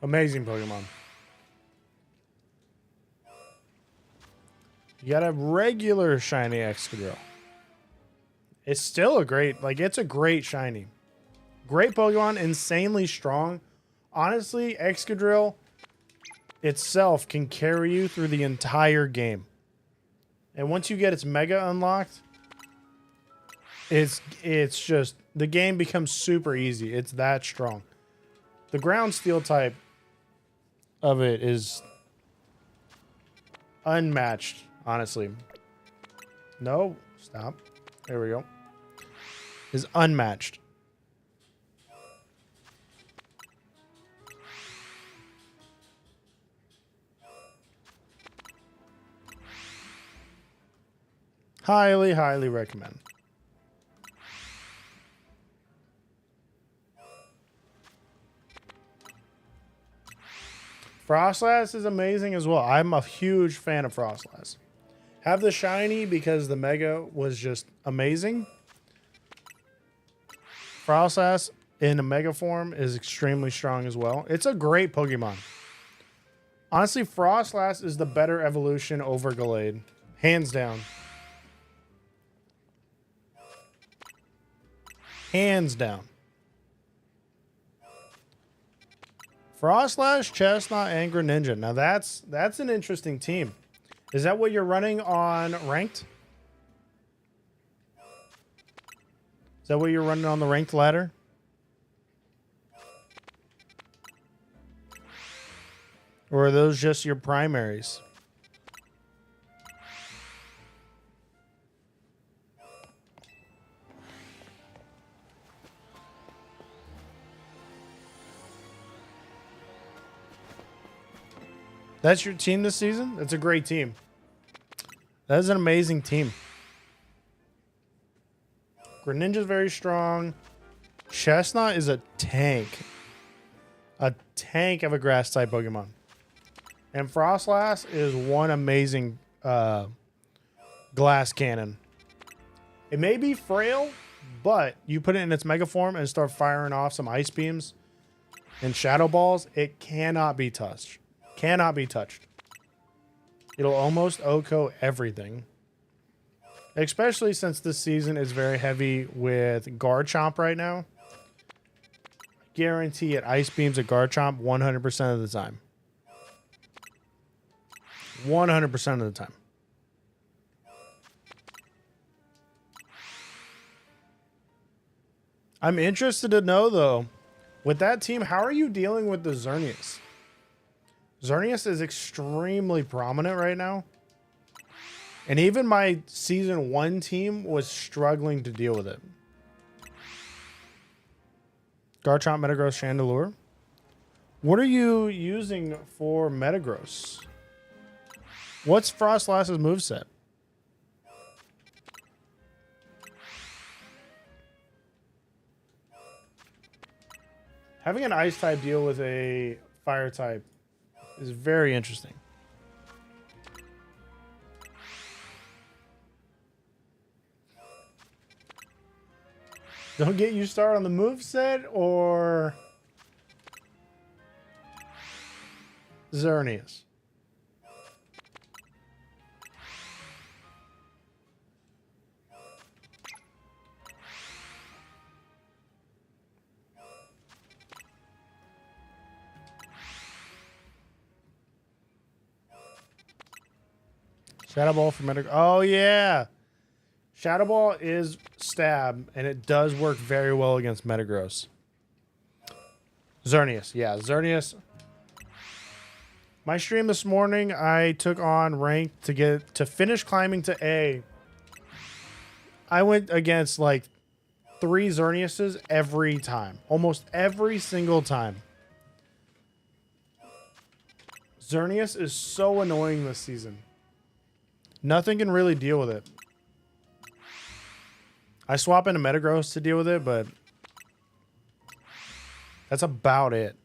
Amazing Pokemon. You got a regular shiny Excadrill. It's still a great, like, it's a great shiny. Great Pokemon, insanely strong. Honestly, Excadrill itself can carry you through the entire game. And once you get its Mega unlocked, it's just, the game becomes super easy. It's that strong. The ground steel type of it is unmatched, honestly. No, stop. There we go. Is unmatched. Highly, highly recommend. Frostlass is amazing as well. I'm a huge fan of Frostlass. Have the shiny because the Mega was just amazing. Frostlass in a Mega form is extremely strong as well. It's a great Pokemon. Honestly, Frostlass is the better evolution over Gallade. Hands down. Hands down. Frostlass, Chestnut, and Greninja. Now that's an interesting team. Is that what you're running on ranked? Is that what you're running on the ranked ladder? Or are those just your primaries? That's your team this season? That's a great team. That is an amazing team. Greninja's very strong. Chestnut is a tank. A tank of a grass type Pokemon. And Frostlass is one amazing glass cannon. It may be frail, but you put it in its mega form and start firing off some ice beams and shadow balls, it cannot be touched. Cannot be touched. It'll almost OHKO everything. Especially since this season is very heavy with Garchomp right now. Guarantee it ice beams at Garchomp 100% of the time. 100% of the time. I'm interested to know, though, with that team, how are you dealing with the Xerneas? Xerneas is extremely prominent right now. And even my Season 1 team was struggling to deal with it. Garchomp, Metagross, Chandelure. What are you using for Metagross? What's Frostlass's moveset? Having an ice type deal with a fire type is very interesting. Don't get you started on the moveset or Xerneas. Shadow Ball for Metagross. Oh, yeah. Shadow Ball is stab, and it does work very well against Metagross. Xerneas. Yeah, Xerneas. My stream this morning, I took on rank to finish climbing to A. I went against like 3 Xerneases every time. Almost every single time. Xerneas is so annoying this season. Nothing can really deal with it. I swap into Metagross to deal with it, but that's about it.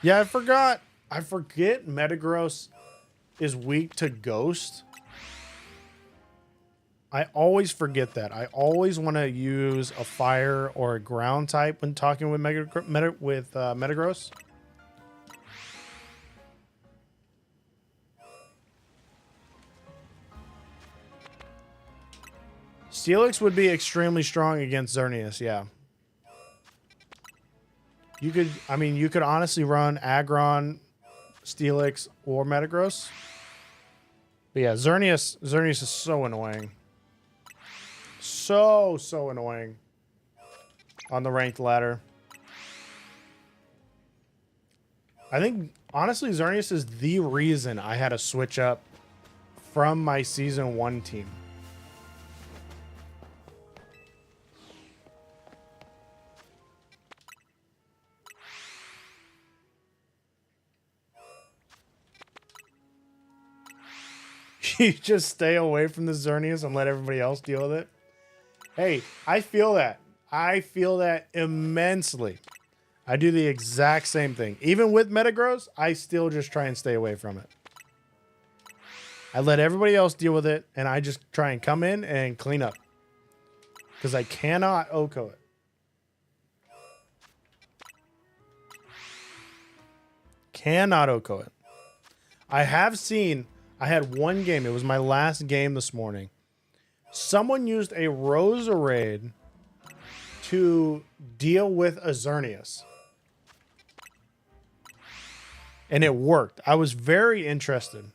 Yeah, I forgot. I forget Metagross is weak to Ghost. I always forget that. I always want to use a fire or a ground type when talking with Metagross. Steelix would be extremely strong against Xerneas, yeah. You could, I mean, you could honestly run Aggron, Steelix, or Metagross. But yeah, Xerneas is so annoying. So annoying on the ranked ladder. I think, honestly, Xerneas is the reason I had to switch up from my Season 1 team. You just stay away from the Xerneas and let everybody else deal with it. Hey, I feel that. I feel that immensely. I do the exact same thing. Even with Metagross, I still just try and stay away from it. I let everybody else deal with it, and I just try and come in and clean up. Because I cannot OHKO it. Cannot OHKO it. I have seen... I had one game. It was my last game this morning. Someone used a Roserade to deal with a Xerneas. And it worked. I was very interested.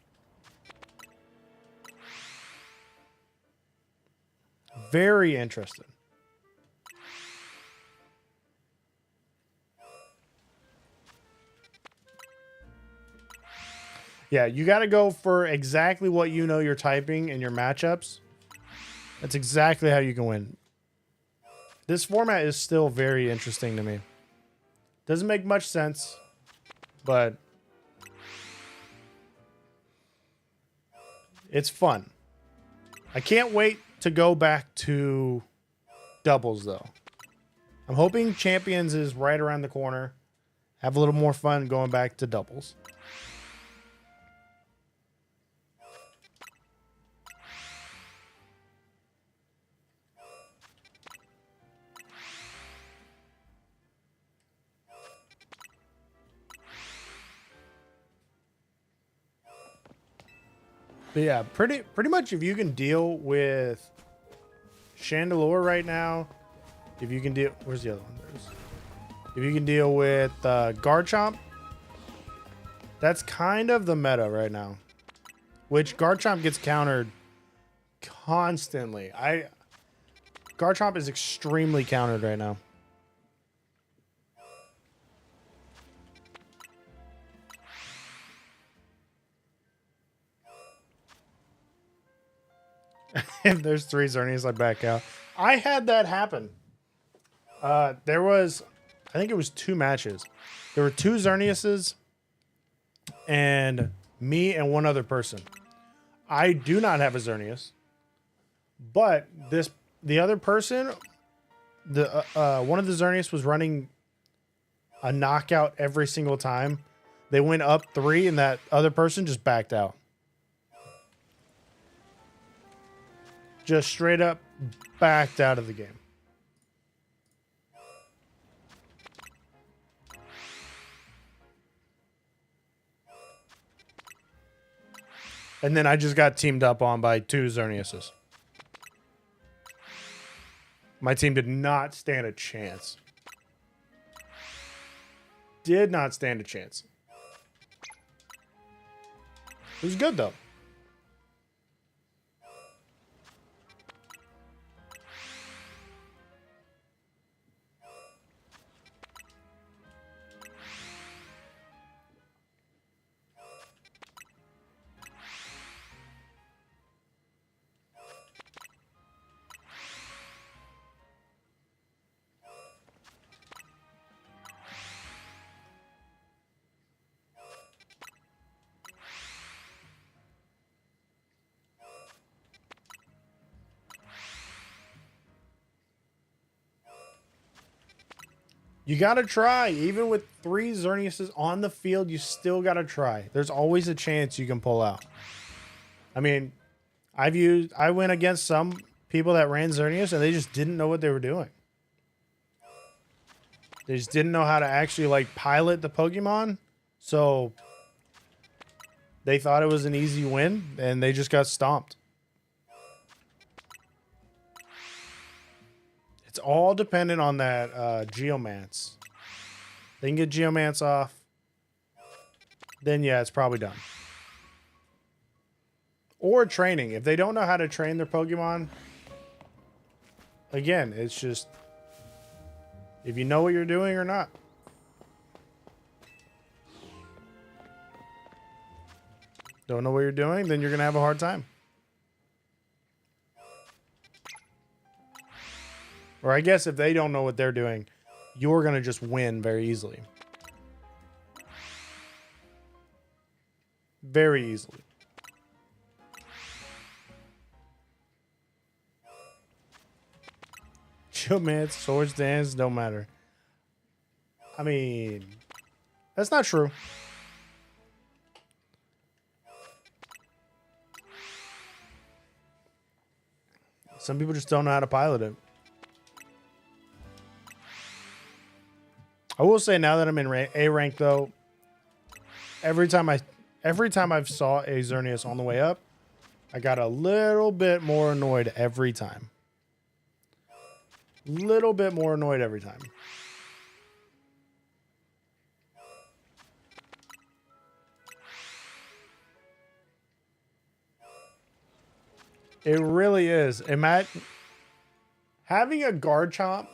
Very interested. Yeah, you got to go for exactly what you know you're typing in your matchups. That's exactly how you can win. This format is still very interesting to me. Doesn't make much sense, but it's fun. I can't wait to go back to doubles, though. I'm hoping Champions is right around the corner. Have a little more fun going back to doubles. But yeah, pretty much if you can deal with Chandelure right now, if you can deal... Where's the other one? If you can deal with Garchomp, that's kind of the meta right now. Which Garchomp gets countered constantly. Garchomp is extremely countered right now. If there's 3 Xerneas, I back out. I had that happen. There was, I think it was 2 matches. There were 2 Xerneases and me and one other person. I do not have a Xerneas, but the other person, one of the Xerneas was running a knockout every single time. They went up 3 and that other person just backed out. Just straight up backed out of the game. And then I just got teamed up on by 2 Xerneases. My team did not stand a chance. Did not stand a chance. It was good, though. You got to try. Even with 3 Xerneases on the field, you still got to try. There's always a chance you can pull out. I mean, I went against some people that ran Xerneas and they just didn't know what they were doing. They just didn't know how to actually like pilot the Pokemon. So they thought it was an easy win and they just got stomped. It's all dependent on that Geomance. They can get Geomance off. Then yeah, it's probably done. Or training. If they don't know how to train their Pokemon, again, it's just if you know what you're doing or not. Don't know what you're doing, then you're going to have a hard time. Or I guess if they don't know what they're doing, you're going to just win very easily. Very easily. Geomance, Swords Dance, don't matter. I mean, that's not true. Some people just don't know how to pilot it. I will say now that I'm in A rank though, every time I've saw a Xerneas on the way up, I got a little bit more annoyed every time. Little bit more annoyed every time. It really is. Imagine having a Garchomp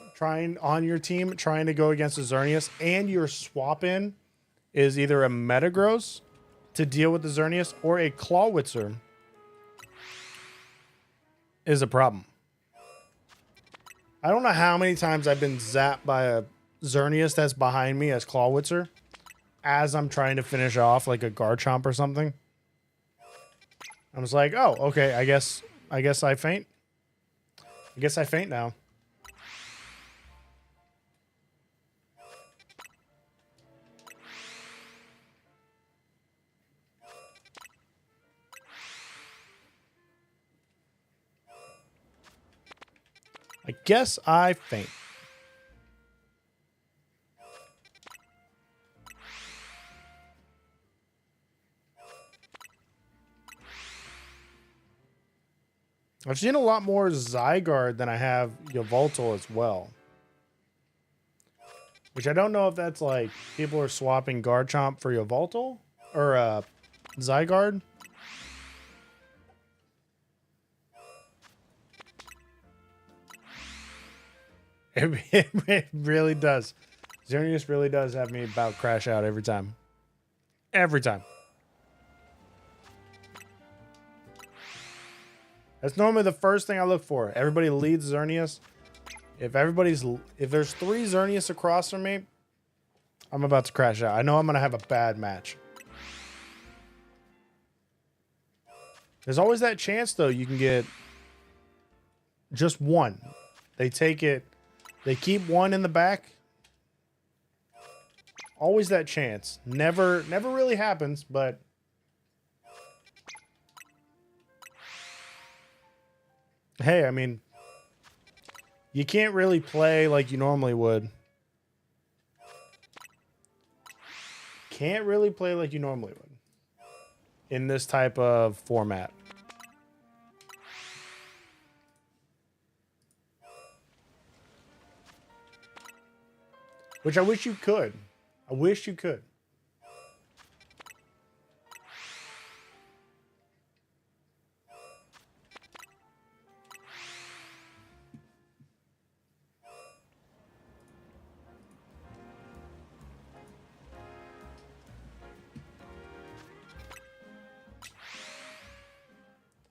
on your team trying to go against a Xerneas, and your swap in is either a Metagross to deal with the Xerneas or a Clawitzer is a problem. I don't know how many times I've been zapped by a Xerneas that's behind me as Clawitzer as I'm trying to finish off like a Garchomp or something. I was like, oh, okay, I guess I faint. I guess I faint now. I guess I faint. I've seen a lot more Zygarde than I have Yveltal as well. Which I don't know if that's like people are swapping Garchomp for Yveltal or Zygarde. It really does. Xerneas really does have me about crash out every time. Every time. That's normally the first thing I look for. Everybody leads Xerneas. If there's 3 Xerneas across from me, I'm about to crash out. I know I'm going to have a bad match. There's always that chance, though, you can get just one. They take it. They keep one in the back. Always that chance. Never really happens, but hey, I mean, you can't really play like you normally would. Can't really play like you normally would in this type of format. Which I wish you could. I wish you could.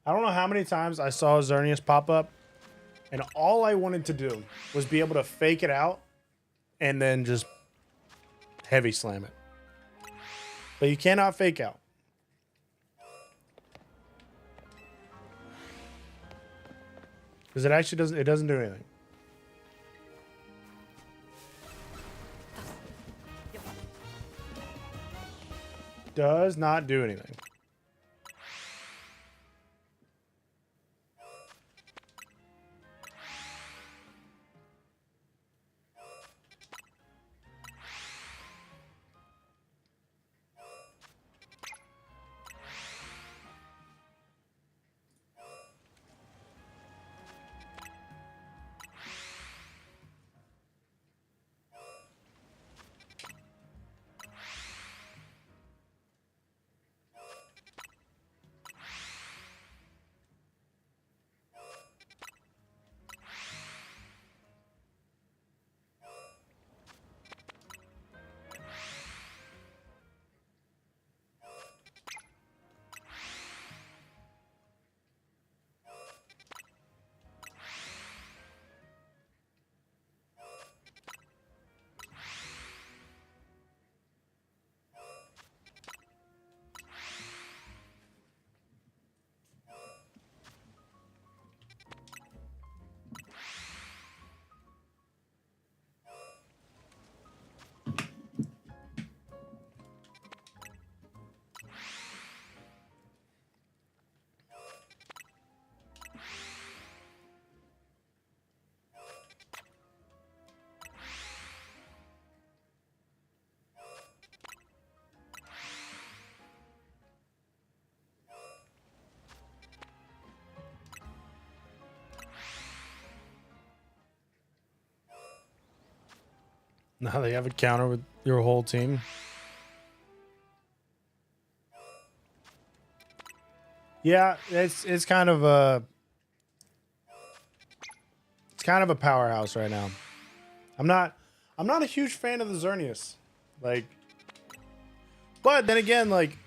I don't know how many times I saw Xerneas pop up, and all I wanted to do was be able to fake it out and then just heavy slam it. But you cannot fake out. Because it actually doesn't do anything. Does not do anything. Now they have a counter with your whole team. Yeah, it's kind of a powerhouse right now. I'm not a huge fan of the Xerneas. Like, but then again, like,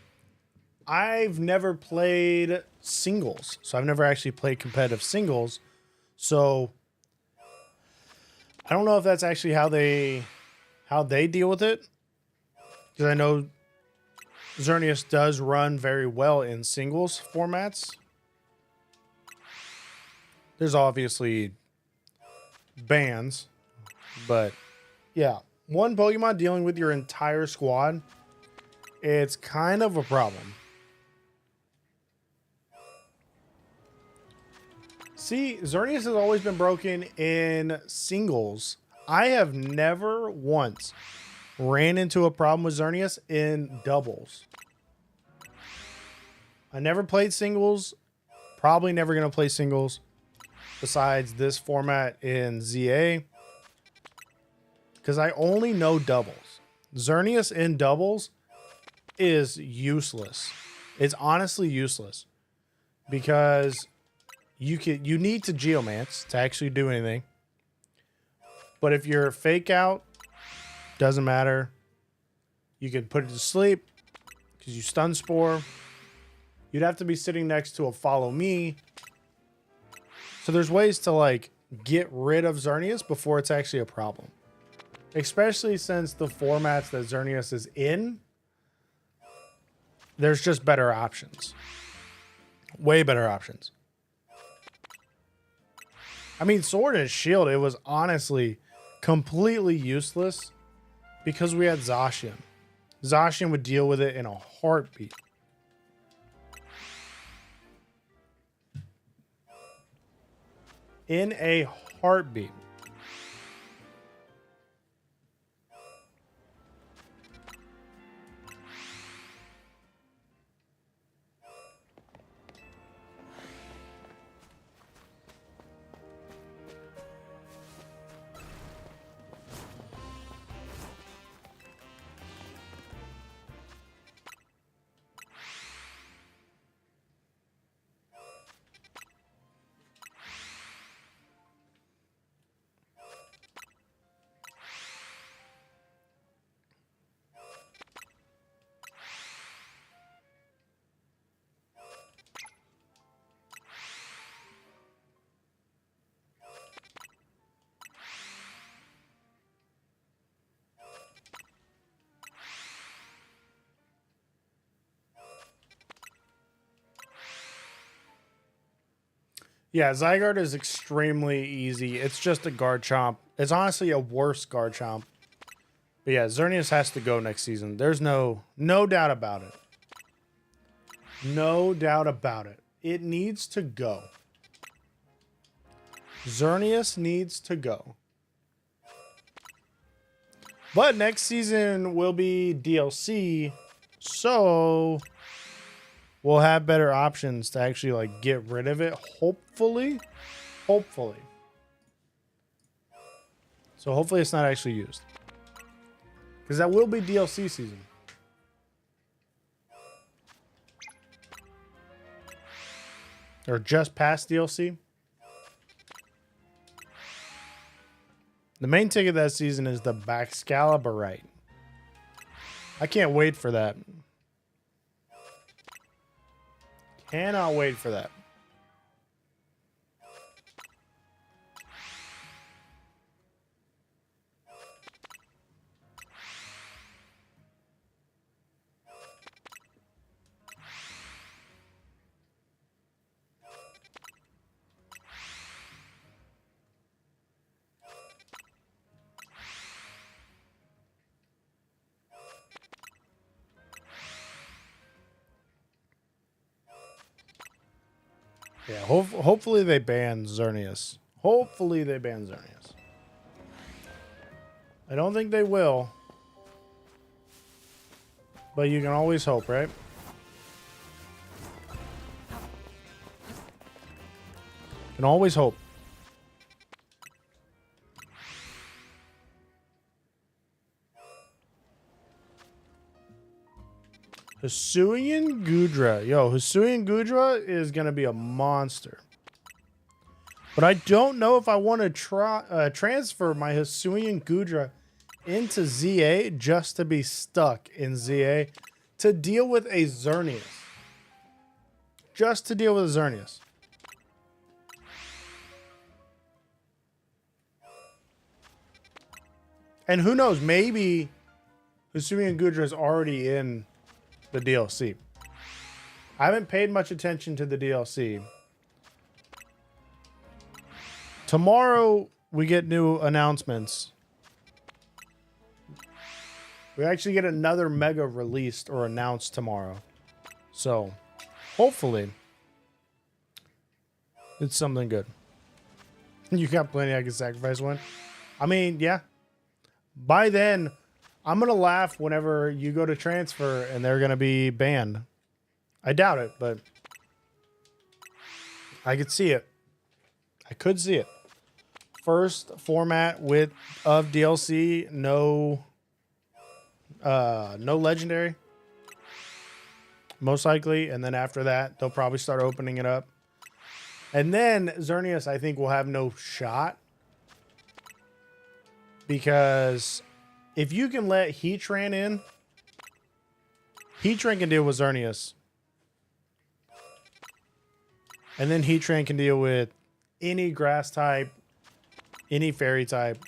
I've never played singles, so I've never actually played competitive singles. So I don't know if that's actually how they deal with it, because I know Xerneas does run very well in singles formats. There's obviously bans, but yeah, one Pokemon dealing with your entire squad, it's kind of a problem. See, Xerneas has always been broken in singles. I have never once ran into a problem with Xerneas in doubles. I never played singles. Probably never going to play singles besides this format in Z-A, because I only know doubles. Xerneas in doubles is useless. It's honestly useless because you need to Geomance to actually do anything. But if you're fake out, doesn't matter. You could put it to sleep because you stun spore. You'd have to be sitting next to a follow me. So there's ways to like get rid of Xerneas before it's actually a problem. Especially since the formats that Xerneas is in, there's just better options. Way better options. I mean, Sword and Shield, it was honestly completely useless because we had Zacian. Zacian would deal with it in a heartbeat. In a heartbeat. Yeah, Zygarde is extremely easy. It's just a Garchomp. It's honestly a worse Garchomp. But yeah, Xerneas has to go next season. There's no doubt about it. No doubt about it. It needs to go. Xerneas needs to go. But next season will be DLC, so we'll have better options to actually like get rid of it. Hopefully. Hopefully. So hopefully it's not actually used. Because that will be DLC season. Or just past DLC. The main ticket that season is the Baxcaliburite. I can't wait for that. Cannot wait for that. Yeah, hopefully they ban Xerneas. Hopefully they ban Xerneas. I don't think they will. But you can always hope, right? Can always hope. Hisuian Gudra. Yo, Hisuian Gudra is going to be a monster. But I don't know if I want to transfer my Hisuian Gudra into ZA just to be stuck in ZA to deal with a Xerneas. Just to deal with a Xerneas. And who knows, maybe Hisuian Gudra is already in the DLC. I haven't paid much attention to the DLC. Tomorrow, we get new announcements. We actually get another mega released or announced tomorrow. So, hopefully, it's something good. You got plenty I can sacrifice one. I mean, yeah. By then, I'm going to laugh whenever you go to transfer and they're going to be banned. I doubt it, but I could see it. I could see it. First format of DLC, no legendary. Most likely, and then after that, they'll probably start opening it up. And then Xerneas, I think, will have no shot. Because if you can let Heatran in, Heatran can deal with Xerneas. And then Heatran can deal with any grass type, any fairy type,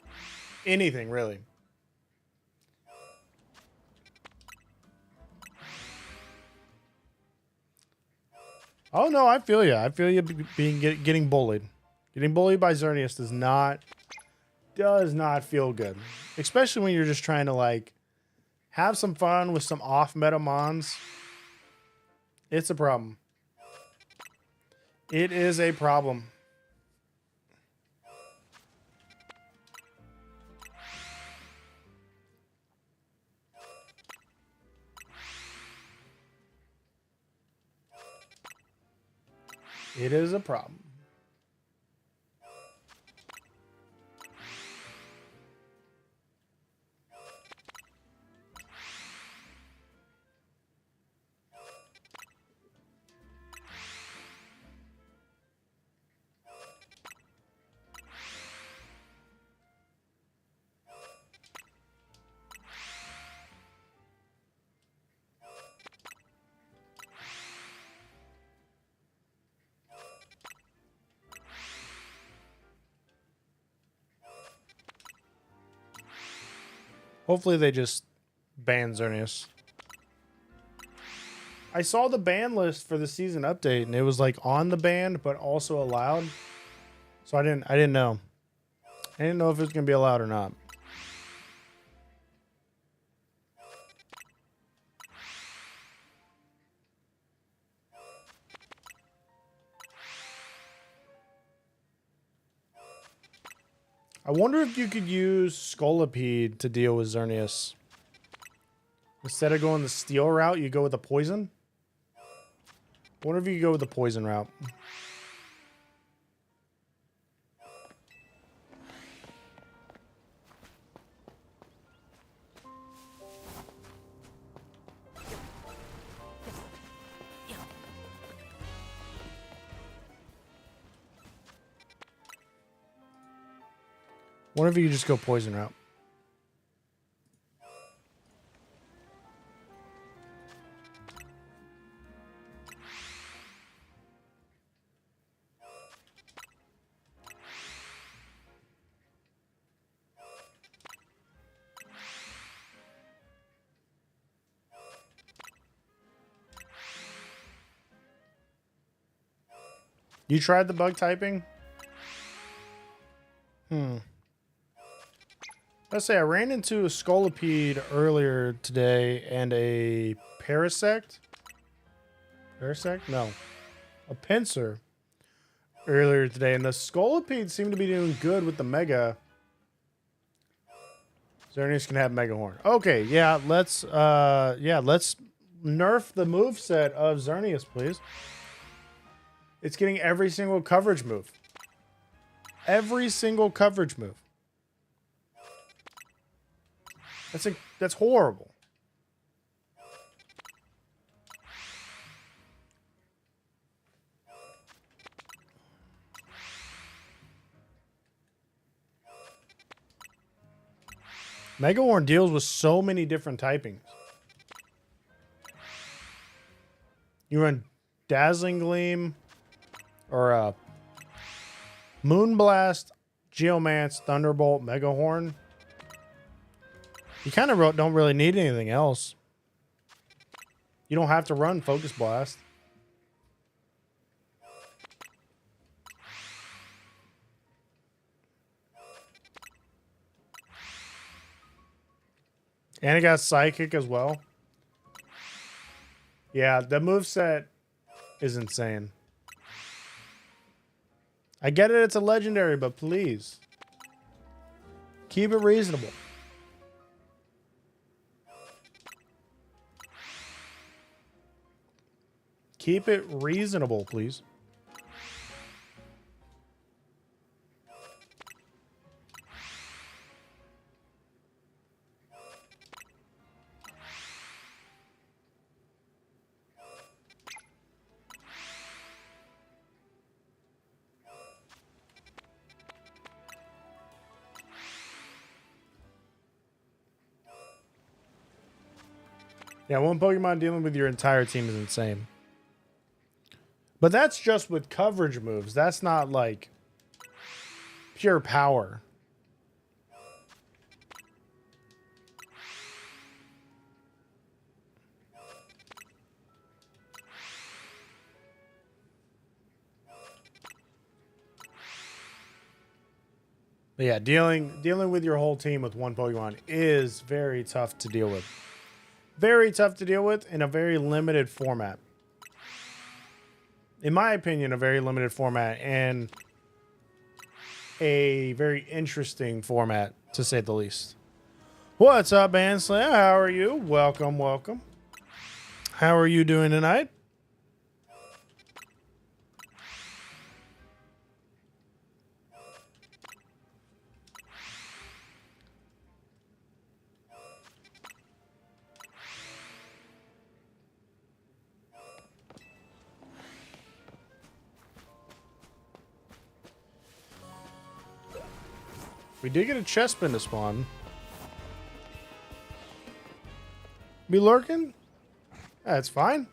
anything really. Oh no, I feel you. I feel you getting bullied. Getting bullied by Xerneas does not feel good. Especially when you're just trying to like have some fun with some off-meta mons. It's a problem. It is a problem. It is a problem. Hopefully they just ban Xerneas. I saw the ban list for the season update and it was like on the ban but also allowed. So I didn't know. I didn't know if it was gonna be allowed or not. I wonder if you could use Scolipede to deal with Xerneas. Instead of going the steel route, you go with the poison? I wonder if you could go with the poison route. Wonder if you could just go poison route. You tried the bug typing? Let's say I ran into a Scolipede earlier today and a Parasect. Parasect? No. A Pinsir earlier today, and the Scolipede seemed to be doing good with the Mega. Xerneas can have Mega Horn. Okay, yeah, let's nerf the moveset of Xerneas, please. It's getting every single coverage move. Every single coverage move. That's horrible. Mega Horn deals with so many different typings. You run Dazzling Gleam or Moonblast, Geomance, Thunderbolt, Mega Horn. You kind of don't really need anything else. You don't have to run Focus Blast. And it got Psychic as well. Yeah, the moveset is insane. I get it, it's a legendary, but please. Keep it reasonable. Keep it reasonable, please. Yeah, one Pokemon dealing with your entire team is insane. But that's just with coverage moves. That's not like pure power. But yeah, dealing with your whole team with one Pokemon is very tough to deal with. Very tough to deal with in a very limited format. In my opinion, a very limited format and a very interesting format, to say the least. What's up, Ansley? How are you? Welcome, welcome. How are you doing tonight? We did get a Chespin to spawn. Be lurking? That's fine.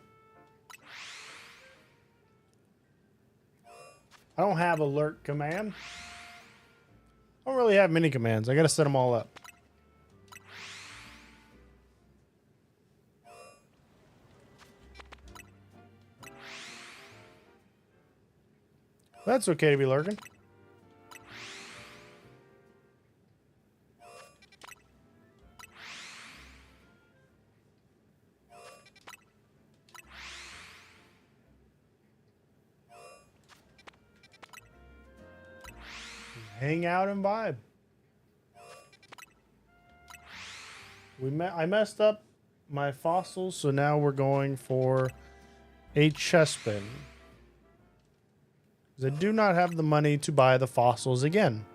I don't have a lurk command. I don't really have many commands. I gotta set them all up. That's okay to be lurking. Hang out and vibe. I messed up my fossils, so now we're going for a Chespin. Because I do not have the money to buy the fossils again.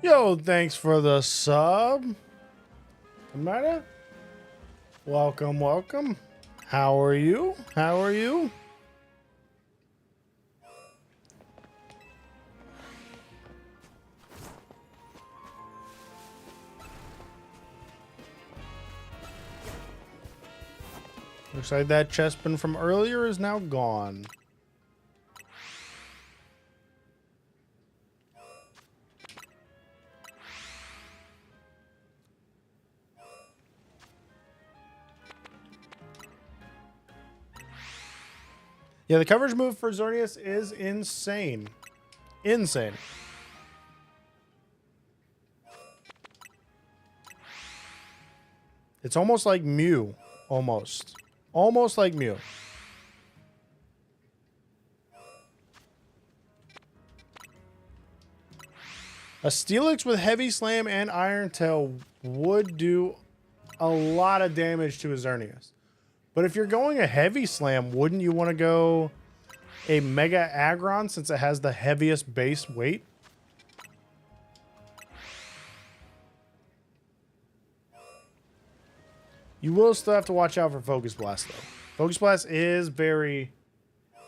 Yo, thanks for the sub. Amanda? Welcome, welcome. How are you? How are you? Looks like that Chespin from earlier is now gone. Yeah, the coverage move for Xerneas is insane. Insane. It's almost like Mew. Almost. Almost like Mew. A Steelix with Heavy Slam and Iron Tail would do a lot of damage to a Xerneas. But if you're going a Heavy Slam, wouldn't you want to go a Mega Aggron since it has the heaviest base weight? You will still have to watch out for Focus Blast, though. Focus Blast is very,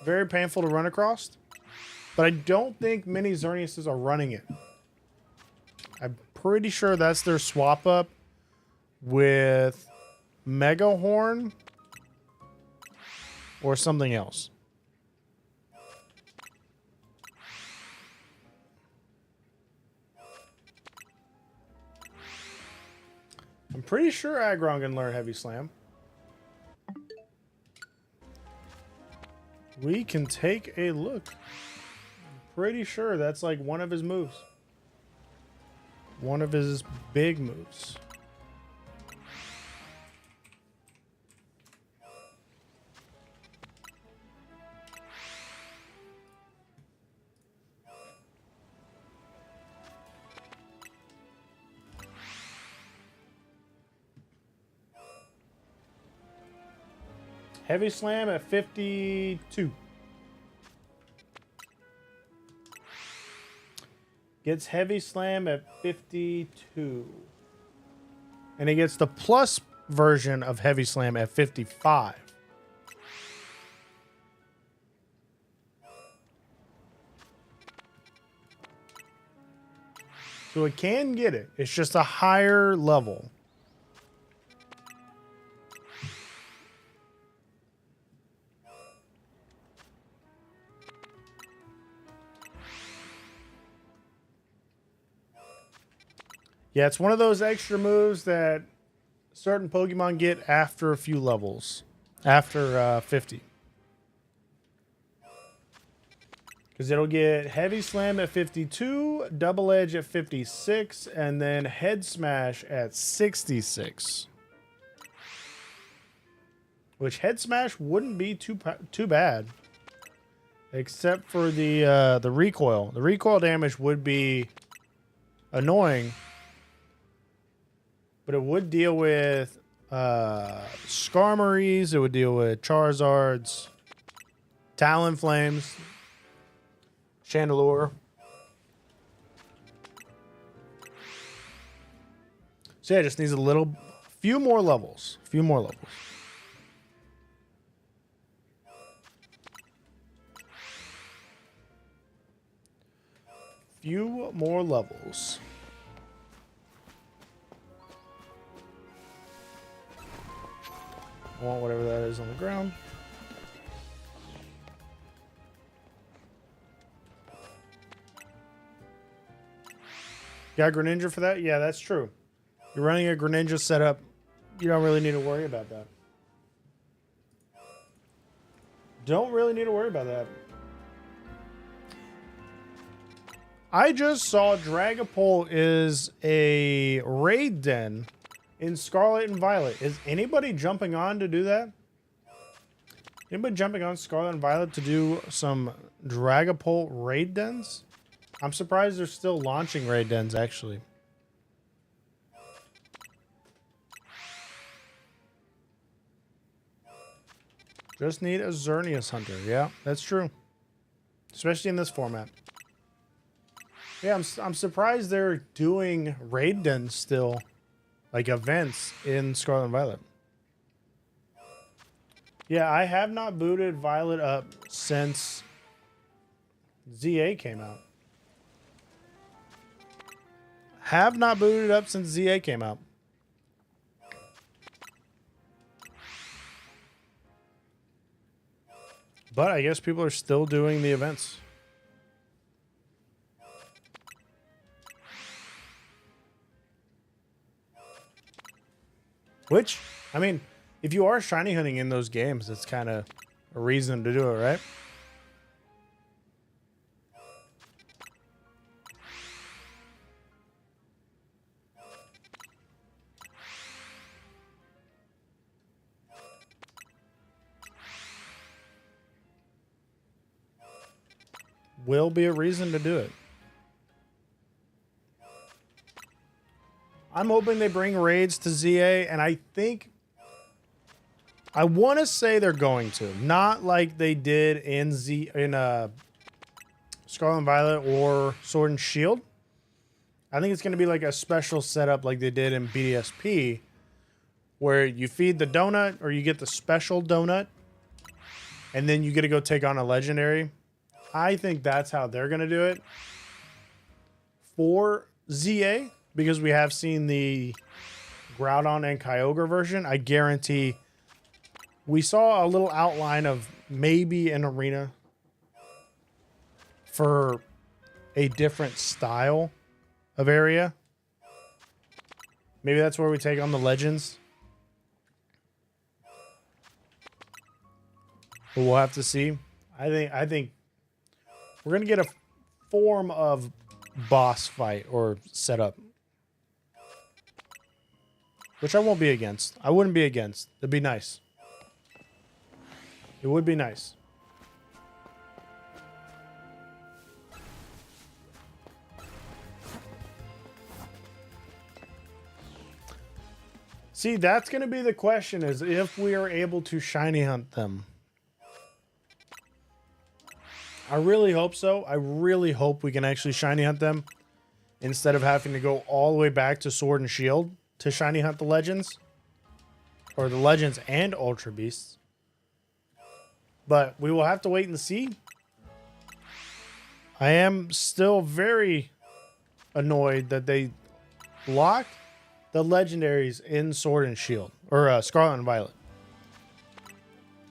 very painful to run across. But I don't think many Xerneases are running it. I'm pretty sure that's their swap up with Mega Horn or something else. I'm pretty sure Aggron can learn Heavy Slam. We can take a look. I'm pretty sure that's like one of his moves. One of his big moves. Heavy Slam at 52. Gets Heavy Slam at 52. And he gets the plus version of Heavy Slam at 55. So it can get it. It's just a higher level. Yeah, it's one of those extra moves that certain Pokemon get after a few levels. After 50. Because it'll get Heavy Slam at 52, Double Edge at 56, and then Head Smash at 66. Which Head Smash wouldn't be too bad. Except for the recoil. The recoil damage would be annoying. But it would deal with Skarmories. It would deal with Charizards, Talonflames, Chandelure. So yeah, it just needs few more levels. Few more levels. Few more levels. I want whatever that is on the ground. Got Greninja for that? Yeah, that's true. You're running a Greninja setup. You don't really need to worry about that. Don't really need to worry about that. I just saw Dragapult is a raid den in Scarlet and Violet. Is anybody jumping on to do that? Anybody jumping on Scarlet and Violet to do some Dragapult raid dens? I'm surprised they're still launching raid dens, actually. Just need a Xerneas hunter. Yeah, that's true. Especially in this format. Yeah, I'm surprised they're doing raid dens still. Like events in Scarlet and Violet. Yeah, I have not booted Violet up since Z-A came out. Have not booted up since Z-A came out. But I guess people are still doing the events. Which, I mean, if you are shiny hunting in those games, it's kind of a reason to do it, right? Will be a reason to do it. I'm hoping they bring raids to ZA, and I think I want to say they're going to, not like they did in Scarlet and Violet or Sword and Shield. I think it's going to be like a special setup like they did in BDSP, where you feed the donut or you get the special donut, and then you get to go take on a legendary. I think that's how they're going to do it for ZA, because we have seen the Groudon and Kyogre version. I guarantee we saw a little outline of maybe an arena for a different style of area. Maybe that's where we take on the Legends. But we'll have to see. I think we're going to get a form of boss fight or setup, which I won't be against. I wouldn't be against. It'd be nice. It would be nice. See, that's going to be the question, is if we are able to shiny hunt them. I really hope so. I really hope we can actually shiny hunt them instead of having to go all the way back to Sword and Shield to shiny hunt the Legends. Or the Legends and Ultra Beasts. But we will have to wait and see. I am still very annoyed that they locked the legendaries in Sword and Shield, or Scarlet and Violet.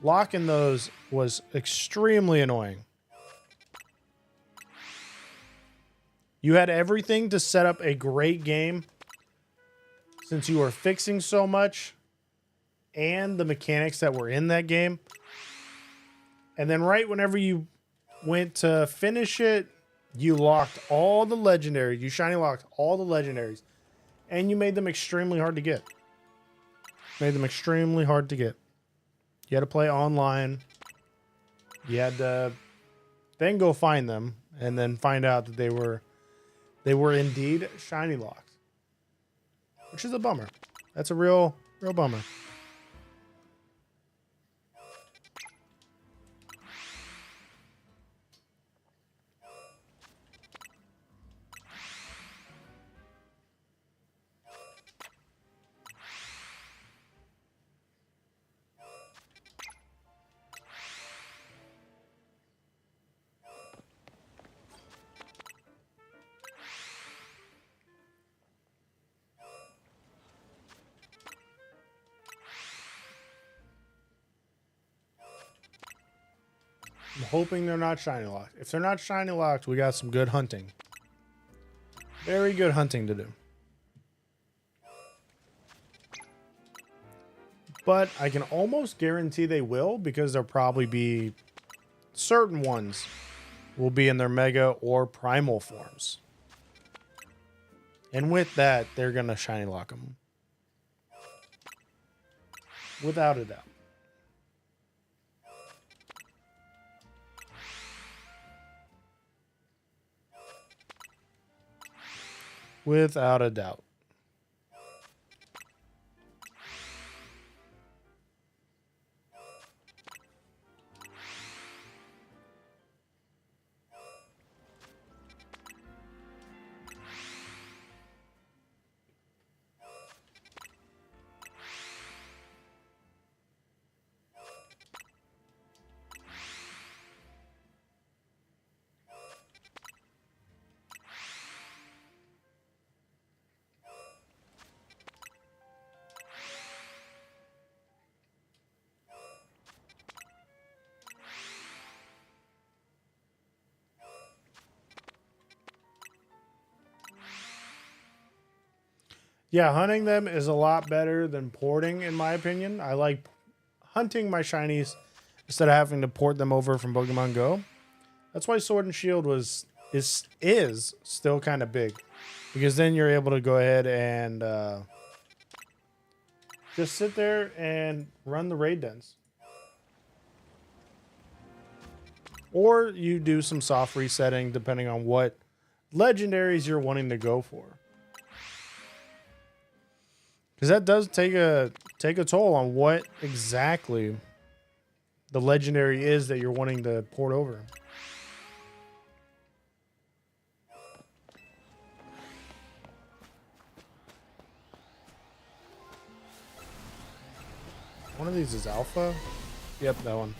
Locking those was extremely annoying. You had everything to set up a great game since you were fixing so much and the mechanics that were in that game. And then right whenever you went to finish it, you locked all the legendaries. You shiny locked all the legendaries. And you made them extremely hard to get. Made them extremely hard to get. You had to play online. You had to then go find them and then find out that they were indeed shiny locked. Which is a bummer. That's a real bummer. I'm hoping they're not shiny locked. If they're not shiny locked, we got some good hunting. Very good hunting to do. But I can almost guarantee they will, because there'll probably be certain ones will be in their Mega or Primal forms. And with that, they're going to shiny lock them. Without a doubt. Without a doubt. Yeah, hunting them is a lot better than porting, in my opinion. I like hunting my shinies instead of having to port them over from Pokemon Go. That's why Sword and Shield is still kind of big, because then you're able to go ahead and just sit there and run the raid dens. Or you do some soft resetting depending on what legendaries you're wanting to go for. Because that does take a toll on what exactly the legendary is that you're wanting to port over. One of these is alpha. Yep, that one.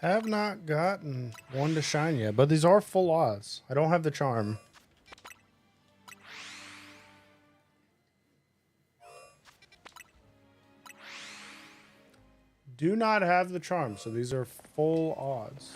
Have not gotten one to shine yet, but these are full odds. I don't have the charm. Do not have the charm, so these are full odds.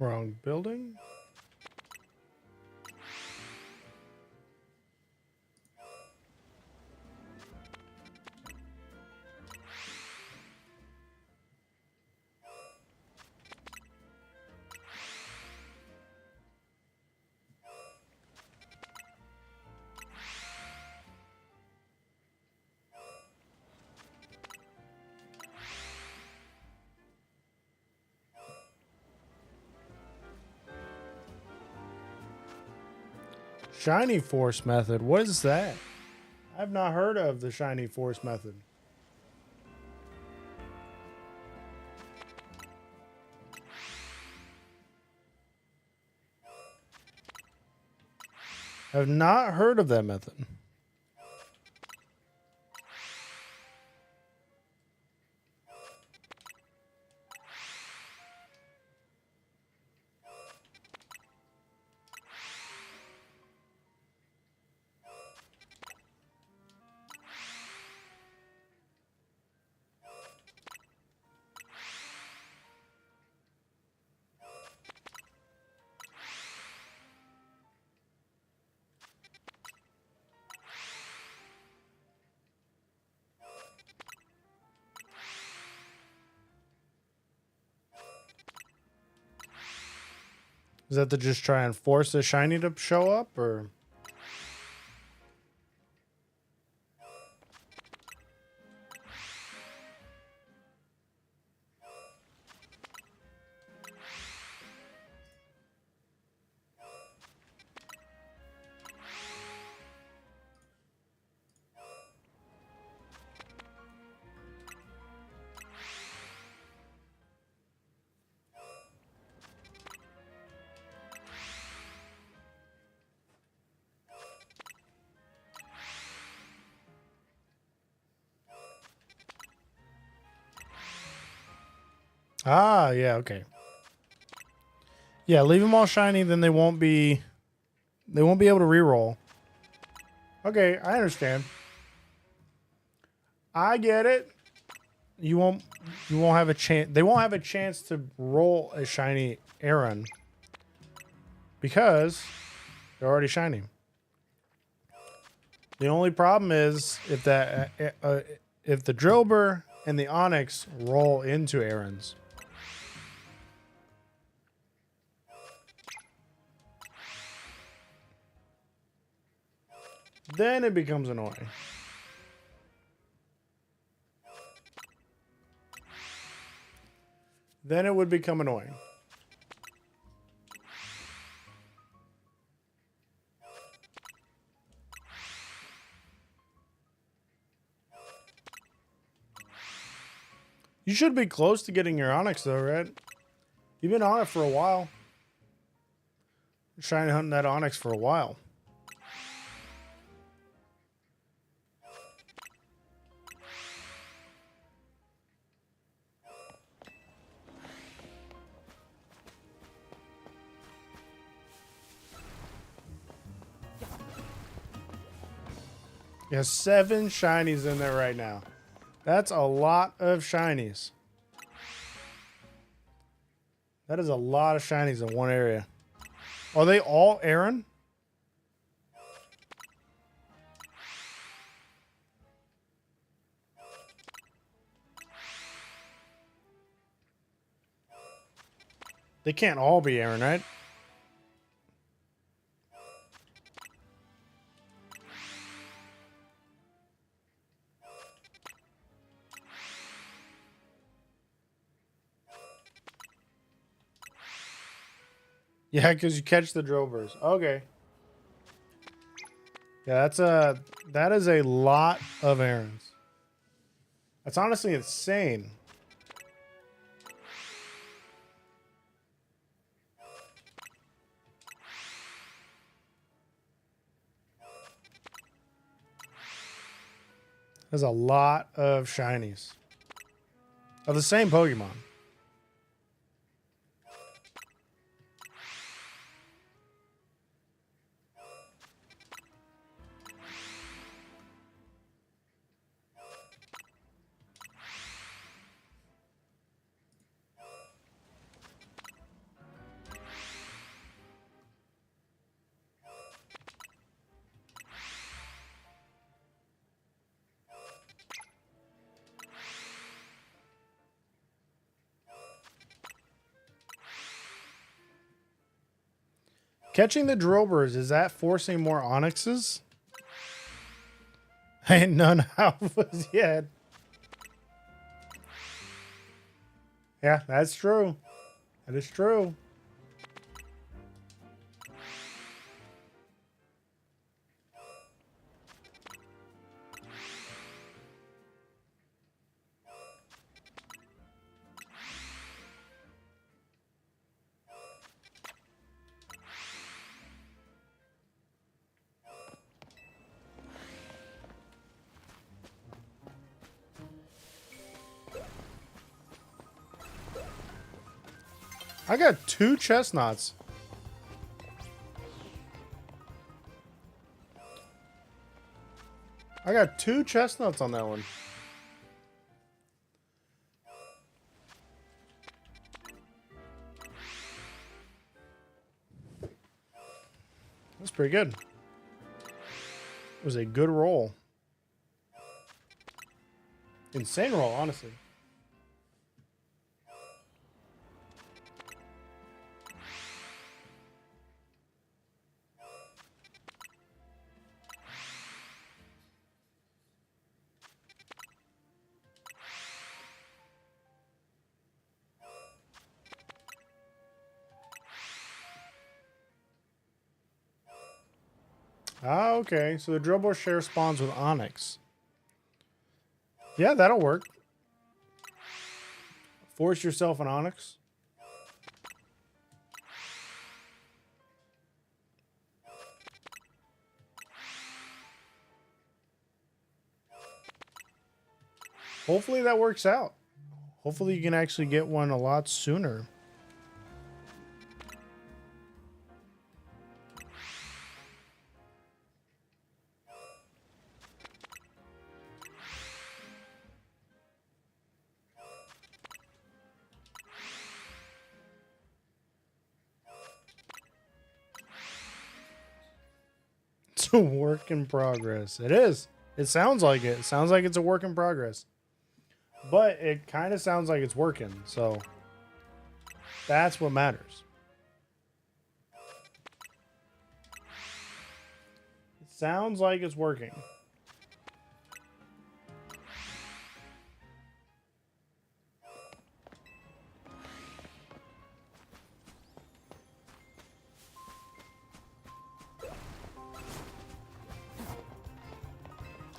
Wrong building. Shiny Force method. What is that? I've not heard of the Shiny Force method. I've not heard of that method. Is that to just try and force a shiny to show up, or? Ah, yeah, okay. Yeah, leave them all shiny, then they won't be able to reroll. Okay, I understand. I get it. You won't have a chance. They won't have a chance to roll a shiny Aaron because they're already shiny. The only problem is if if the Drillbur and the Onyx roll into Aaron's. Then it becomes annoying. Then it would become annoying. You should be close to getting your Onyx though, right? You've been on it for a while. Shiny hunting that Onyx for a while. Yeah, 7 shinies in there right now. That's a lot of shinies. That is a lot of shinies in one area. Are they all Aaron? They can't all be Aaron, right? Yeah, because you catch the Drovers. Okay. Yeah, that is a lot of errands. That's honestly insane. There's a lot of shinies. Of the same Pokemon. Catching the Drillburs, is that forcing more Onyxes? Ain't none alphas yet. Yeah, that's true. That is true. I got 2 chestnuts. I got 2 chestnuts on that one. That's pretty good. It was a good roll. Insane roll, honestly. Ah, okay. So the Drillbore share spawns with Onyx. Yeah, that'll work. Force yourself an Onyx. Hopefully that works out. Hopefully you can actually get one a lot sooner. It's a work in progress. It is. It sounds like it. It sounds like it's a work in progress. But it kind of sounds like it's working. So that's what matters. It sounds like it's working.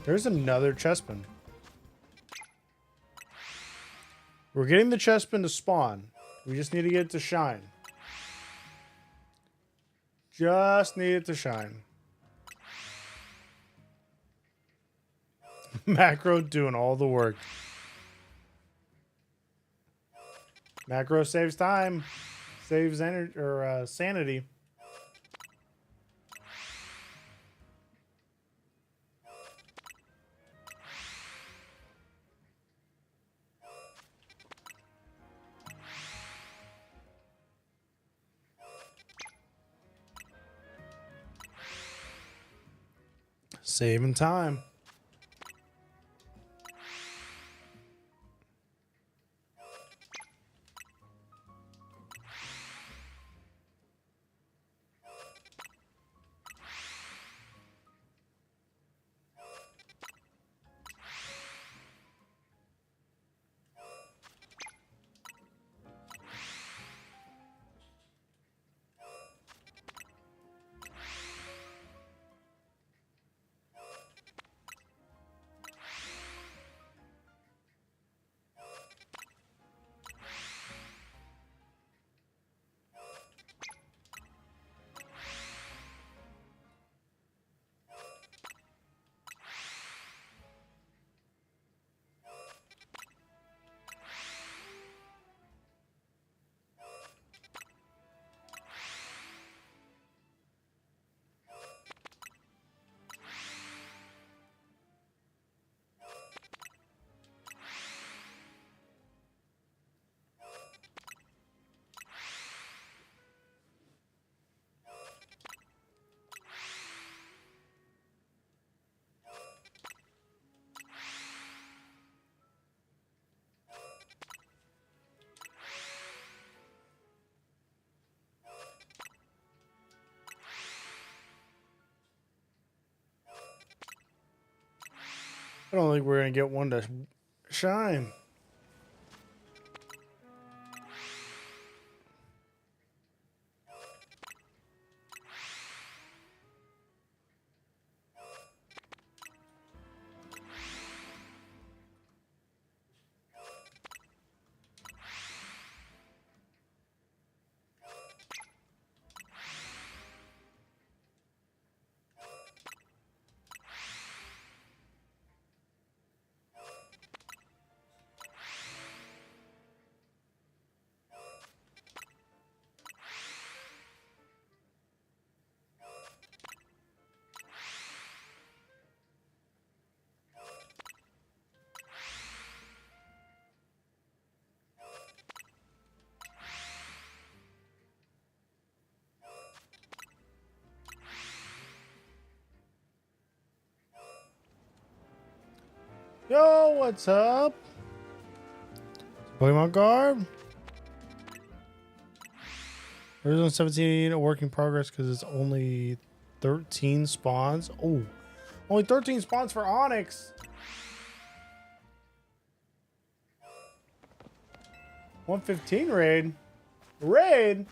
There's another chestman. We're getting the chestman to spawn. We just need to get it to shine. Just need it to shine. Macro doing all the work. Macro saves time. Saves energy or sanity. Saving time. I don't think we're going to get one to shine. Yo, what's up? Pokemon card. There's 17 a work in progress because it's only 13 spawns. Oh, only 13 spawns for Onyx. 115 raid. Raid.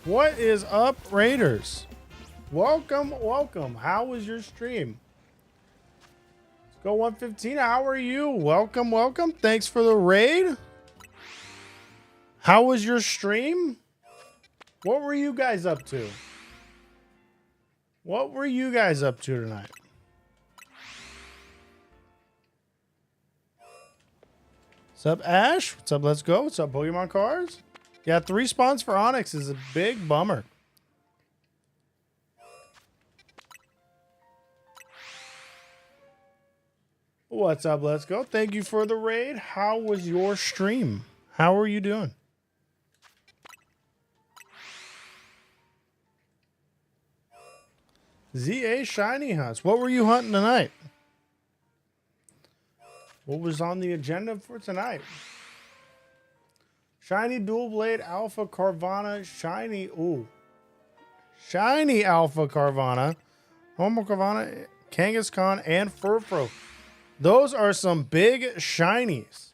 What is up, Raiders? Welcome, welcome. How was your stream? Let's go 115. How are you? Welcome, welcome. Thanks for the raid. How was your stream? What were you guys up to? What were you guys up to tonight? What's up, Ash? What's up, Let's Go? What's up, Pokemon Cards? Yeah, 3 spawns for Onyx is a big bummer. What's up, Let's Go? Thank you for the raid. How was your stream? How are you doing? Z-A shiny hunts. What were you hunting tonight? What was on the agenda for tonight? Shiny Dual Blade Alpha Carvana. Shiny. Ooh. Shiny Alpha Carvana. Homo Carvana. Kangaskhan and Furfro. Those are some big shinies.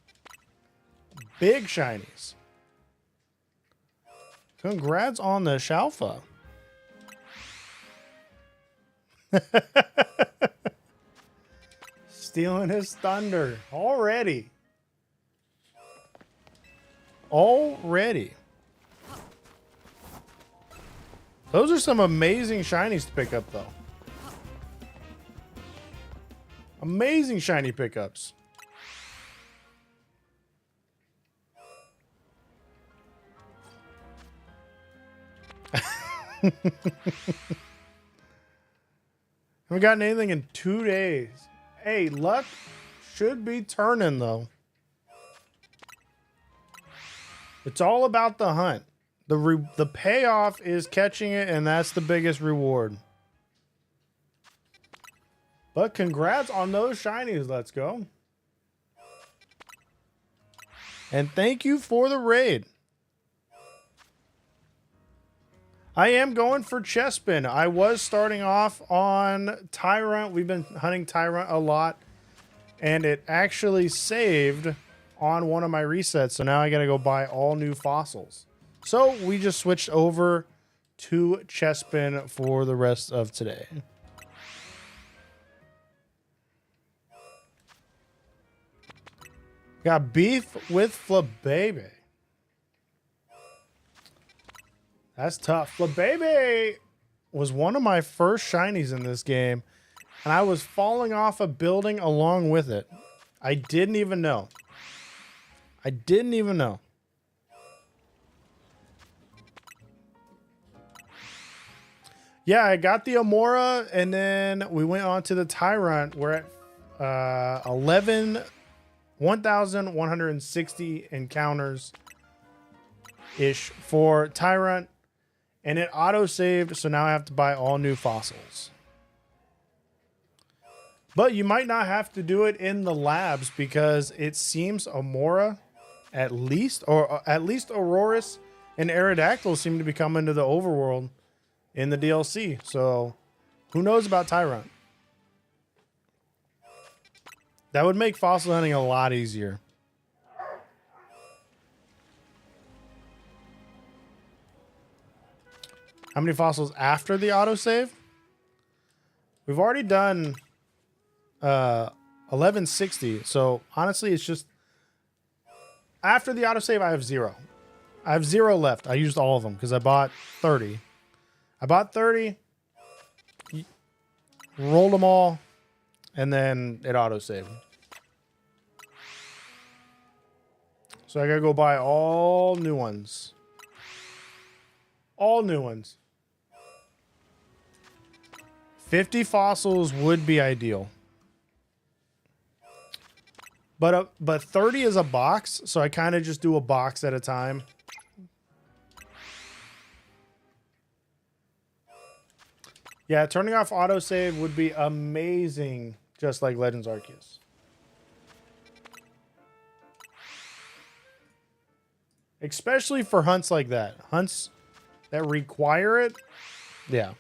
Big shinies. Congrats on the Shalfa. Stealing his thunder already. Already. Those are some amazing shinies to pick up, though. Amazing shiny pickups. Haven't gotten anything in 2 days. Hey, luck should be turning, though. It's all about the hunt. The payoff is catching it, and that's the biggest reward. But congrats on those shinies. Let's go. And thank you for the raid. I am going for Chespin. I was starting off on Tyrant. We've been hunting Tyrant a lot. And it actually saved on one of my resets. So now I got to go buy all new fossils. So we just switched over to Chespin for the rest of today. Got beef with Flabébé. That's tough. Flabébé was one of my first shinies in this game, and I was falling off a building along with it. I didn't even know. I didn't even know. Yeah, I got the Amora, and then we went on to the Tyrant. We're at 1,160 encounters-ish for Tyrant. And it auto-saved, so now I have to buy all new fossils. But you might not have to do it in the labs because it seems Amora, at least Aurorus and Aerodactyl seem to be coming to the overworld in the DLC. So who knows about Tyrant? That would make fossil hunting a lot easier. How many fossils after the autosave? We've already done 1160. So honestly, it's just after the autosave, I have 0. I have 0 left. I used all of them because I bought 30. I bought 30, rolled them all, and then it autosaved. So I gotta go buy all new ones. All new ones. 50 fossils would be ideal. But 30 is a box, so I kind of just do a box at a time. Yeah, turning off autosave would be amazing, just like Legends Arceus. Especially for hunts like that. Hunts that require it. Yeah.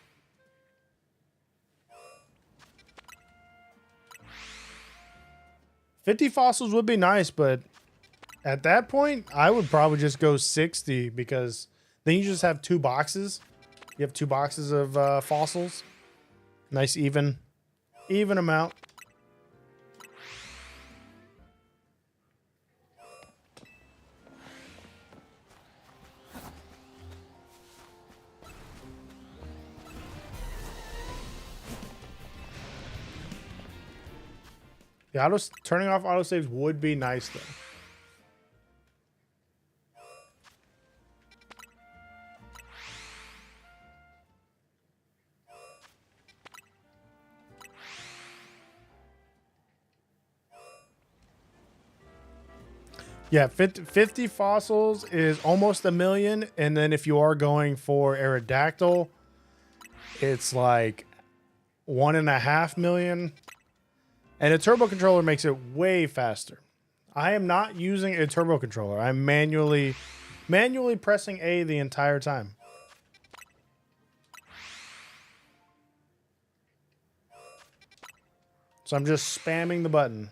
$50 fossils would be nice, but at that point, I would probably just go 60 because then you just have 2 boxes. You have 2 boxes of fossils. Nice even amount. The turning off autosaves would be nice though. Yeah, 50 fossils is almost a million. And then if you are going for Aerodactyl, it's like 1.5 million. And a turbo controller makes it way faster. I am not using a turbo controller. I'm manually pressing A the entire time. So I'm just spamming the button.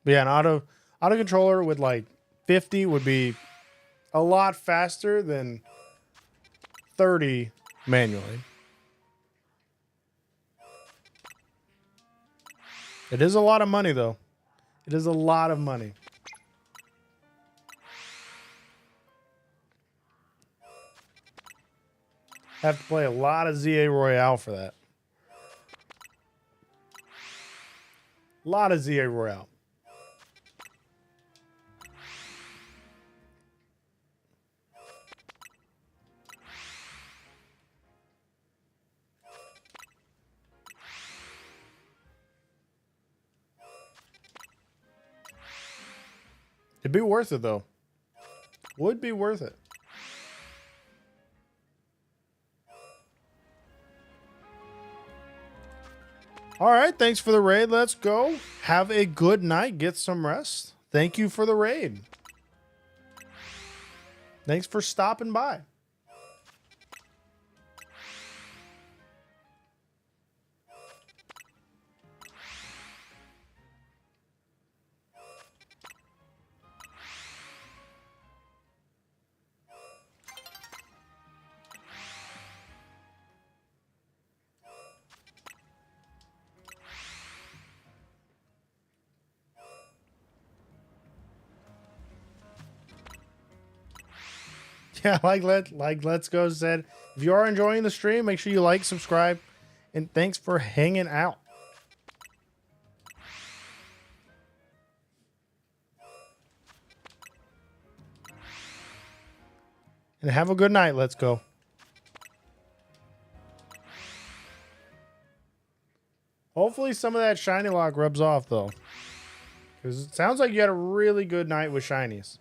But yeah, an auto controller with like 50 would be a lot faster than 30 manually. It is a lot of money though. It is a lot of money. Have to play a lot of ZA Royale for that. A lot of ZA Royale. It'd be worth it though. Would be worth it. All right, thanks for the raid. Let's go. Have a good night. Get some rest. Thank you for the raid. Thanks for stopping by. Yeah, like Let's Go said, if you are enjoying the stream, make sure you like, subscribe, and thanks for hanging out. And have a good night. Let's go. Hopefully some of that shiny lock rubs off though. Because it sounds like you had a really good night with shinies.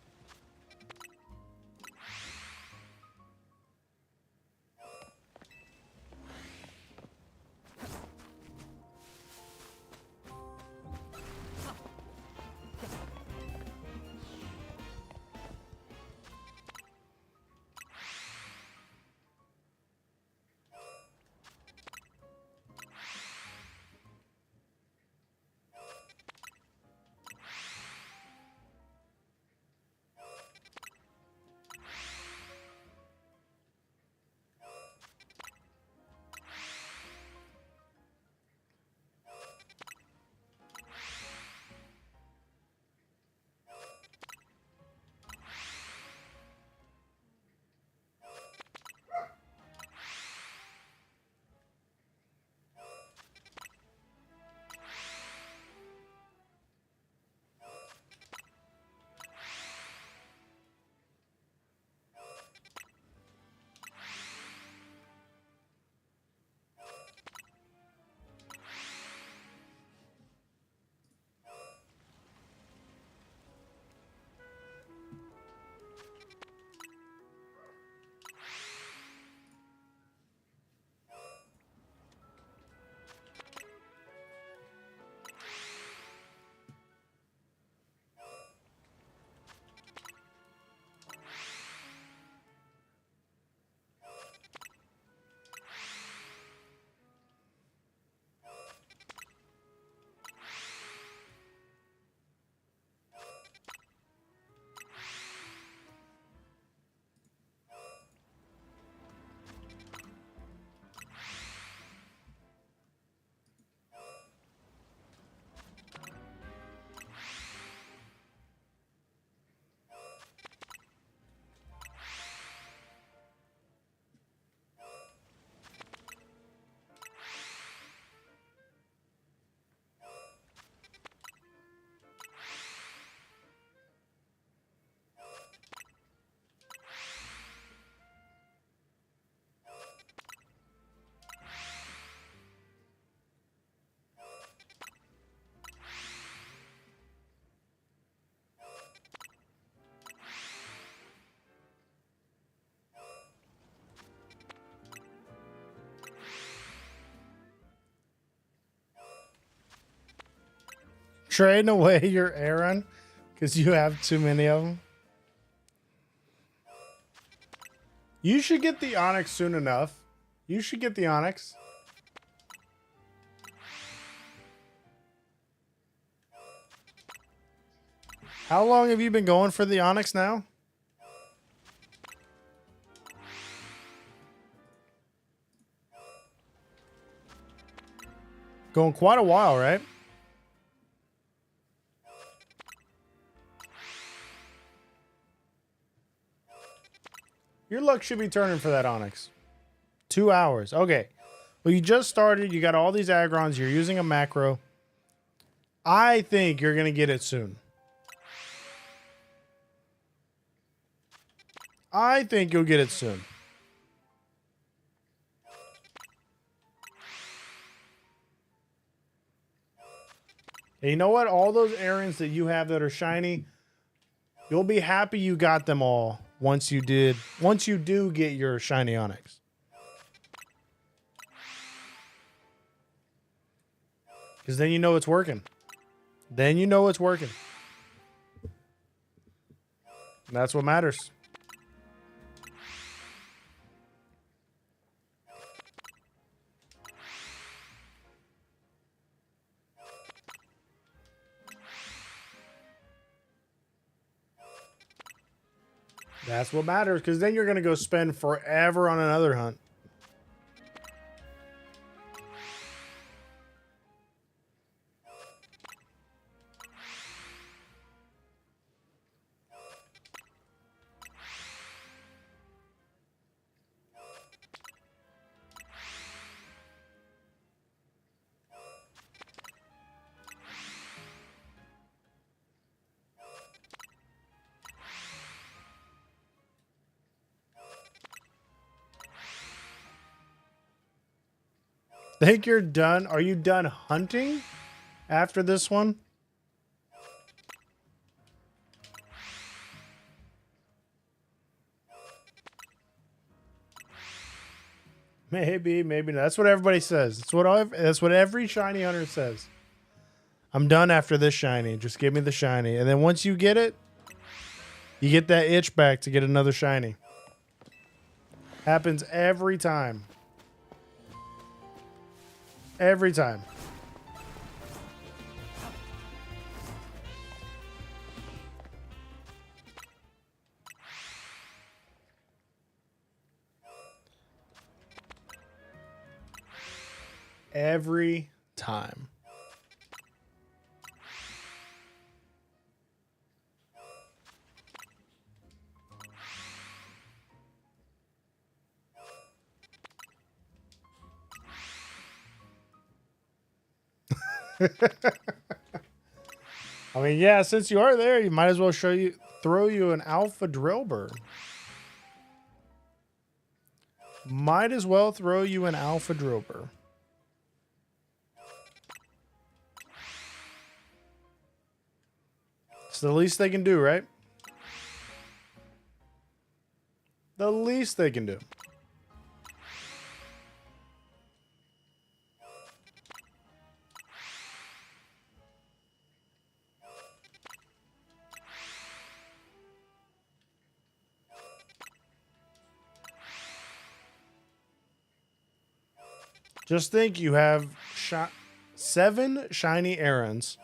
trading away your Aaron because you have too many of them. You should get the Onyx soon enough. You should get the Onyx. How long have you been going for the Onyx now? Going quite a while, right? Your luck should be turning for that Onyx. 2 hours. Okay. Well, you just started. You got all these Agrons. You're using a macro. I think you're going to get it soon. I think you'll get it soon. And you know what? All those errands that you have that are shiny, you'll be happy you got them all once you do get your shiny Onyx. Because then you know it's working. Then you know it's working. And that's what matters. That's what matters, because then you're going to go spend forever on another hunt. Think you're done? Are you done hunting after this one? Maybe, maybe not. That's what everybody says. That's what every shiny hunter says. I'm done after this shiny. Just give me the shiny. And then once you get it, you get that itch back to get another shiny. Happens every time. Every time. Every time. I mean, yeah, since you are there, you might as well throw you an alpha drillbur. Might as well throw you an alpha drillbur. It's the least they can do, right? The least they can do. Just think you have 7 shiny errands,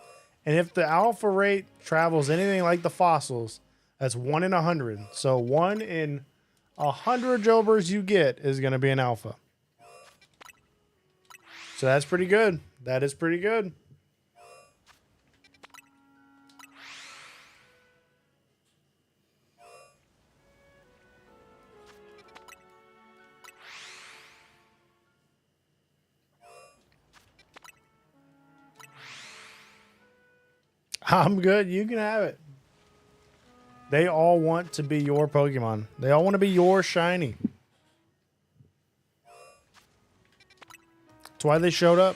and if the alpha rate travels anything like the fossils, that's 1 in 100. So 1 in 100 Jobers you get is going to be an alpha. So that's pretty good. That is pretty good. I'm good. You can have it. They all want to be your Pokemon. They all want to be your shiny. That's why they showed up.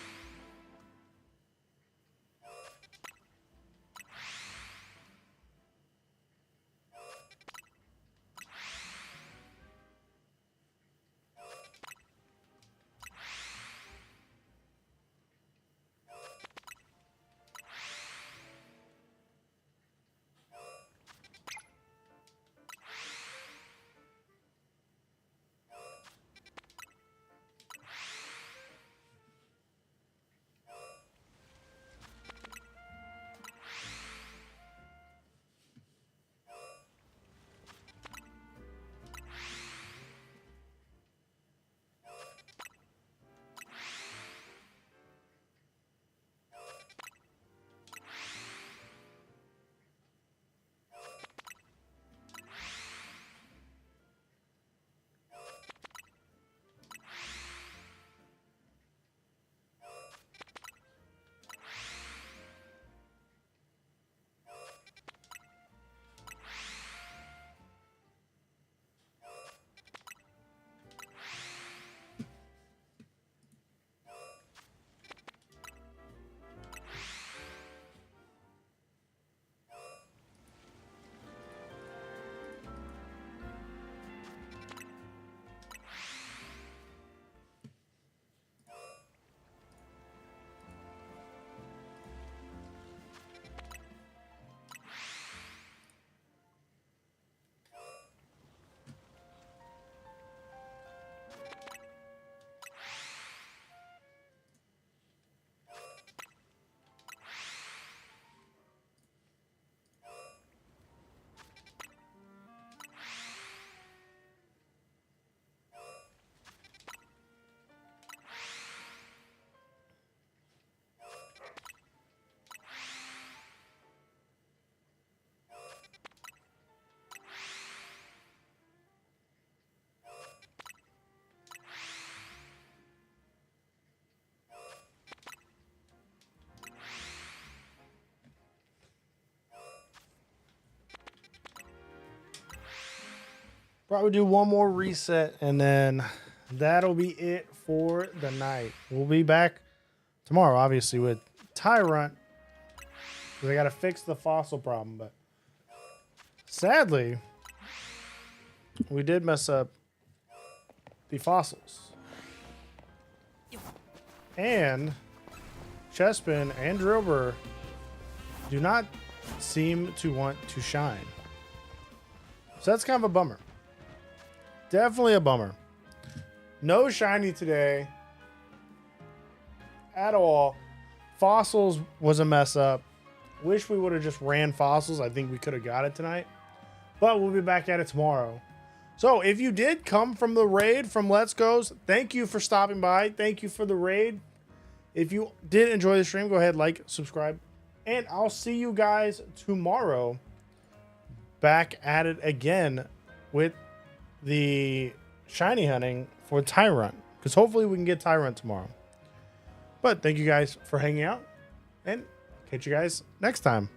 Probably do one more reset, and then that'll be it for the night. We'll be back tomorrow, obviously, with Tyrant. Because I got to fix the fossil problem. But sadly, we did mess up the fossils. And Chespin and Drillbur do not seem to want to shine. So that's kind of a bummer. Definitely a bummer. No shiny today at all. Fossils was a mess up. Wish we would have just ran fossils. I think we could have got it tonight. But we'll be back at it tomorrow. So if you did come from the raid from Let's Go's, thank you for stopping by. Thank you for the raid. If you did enjoy the stream, go ahead, like, subscribe. And I'll see you guys tomorrow back at it again with the shiny hunting for Tyrant. Because hopefully we can get Tyrant tomorrow. But thank you guys for hanging out. And catch you guys next time.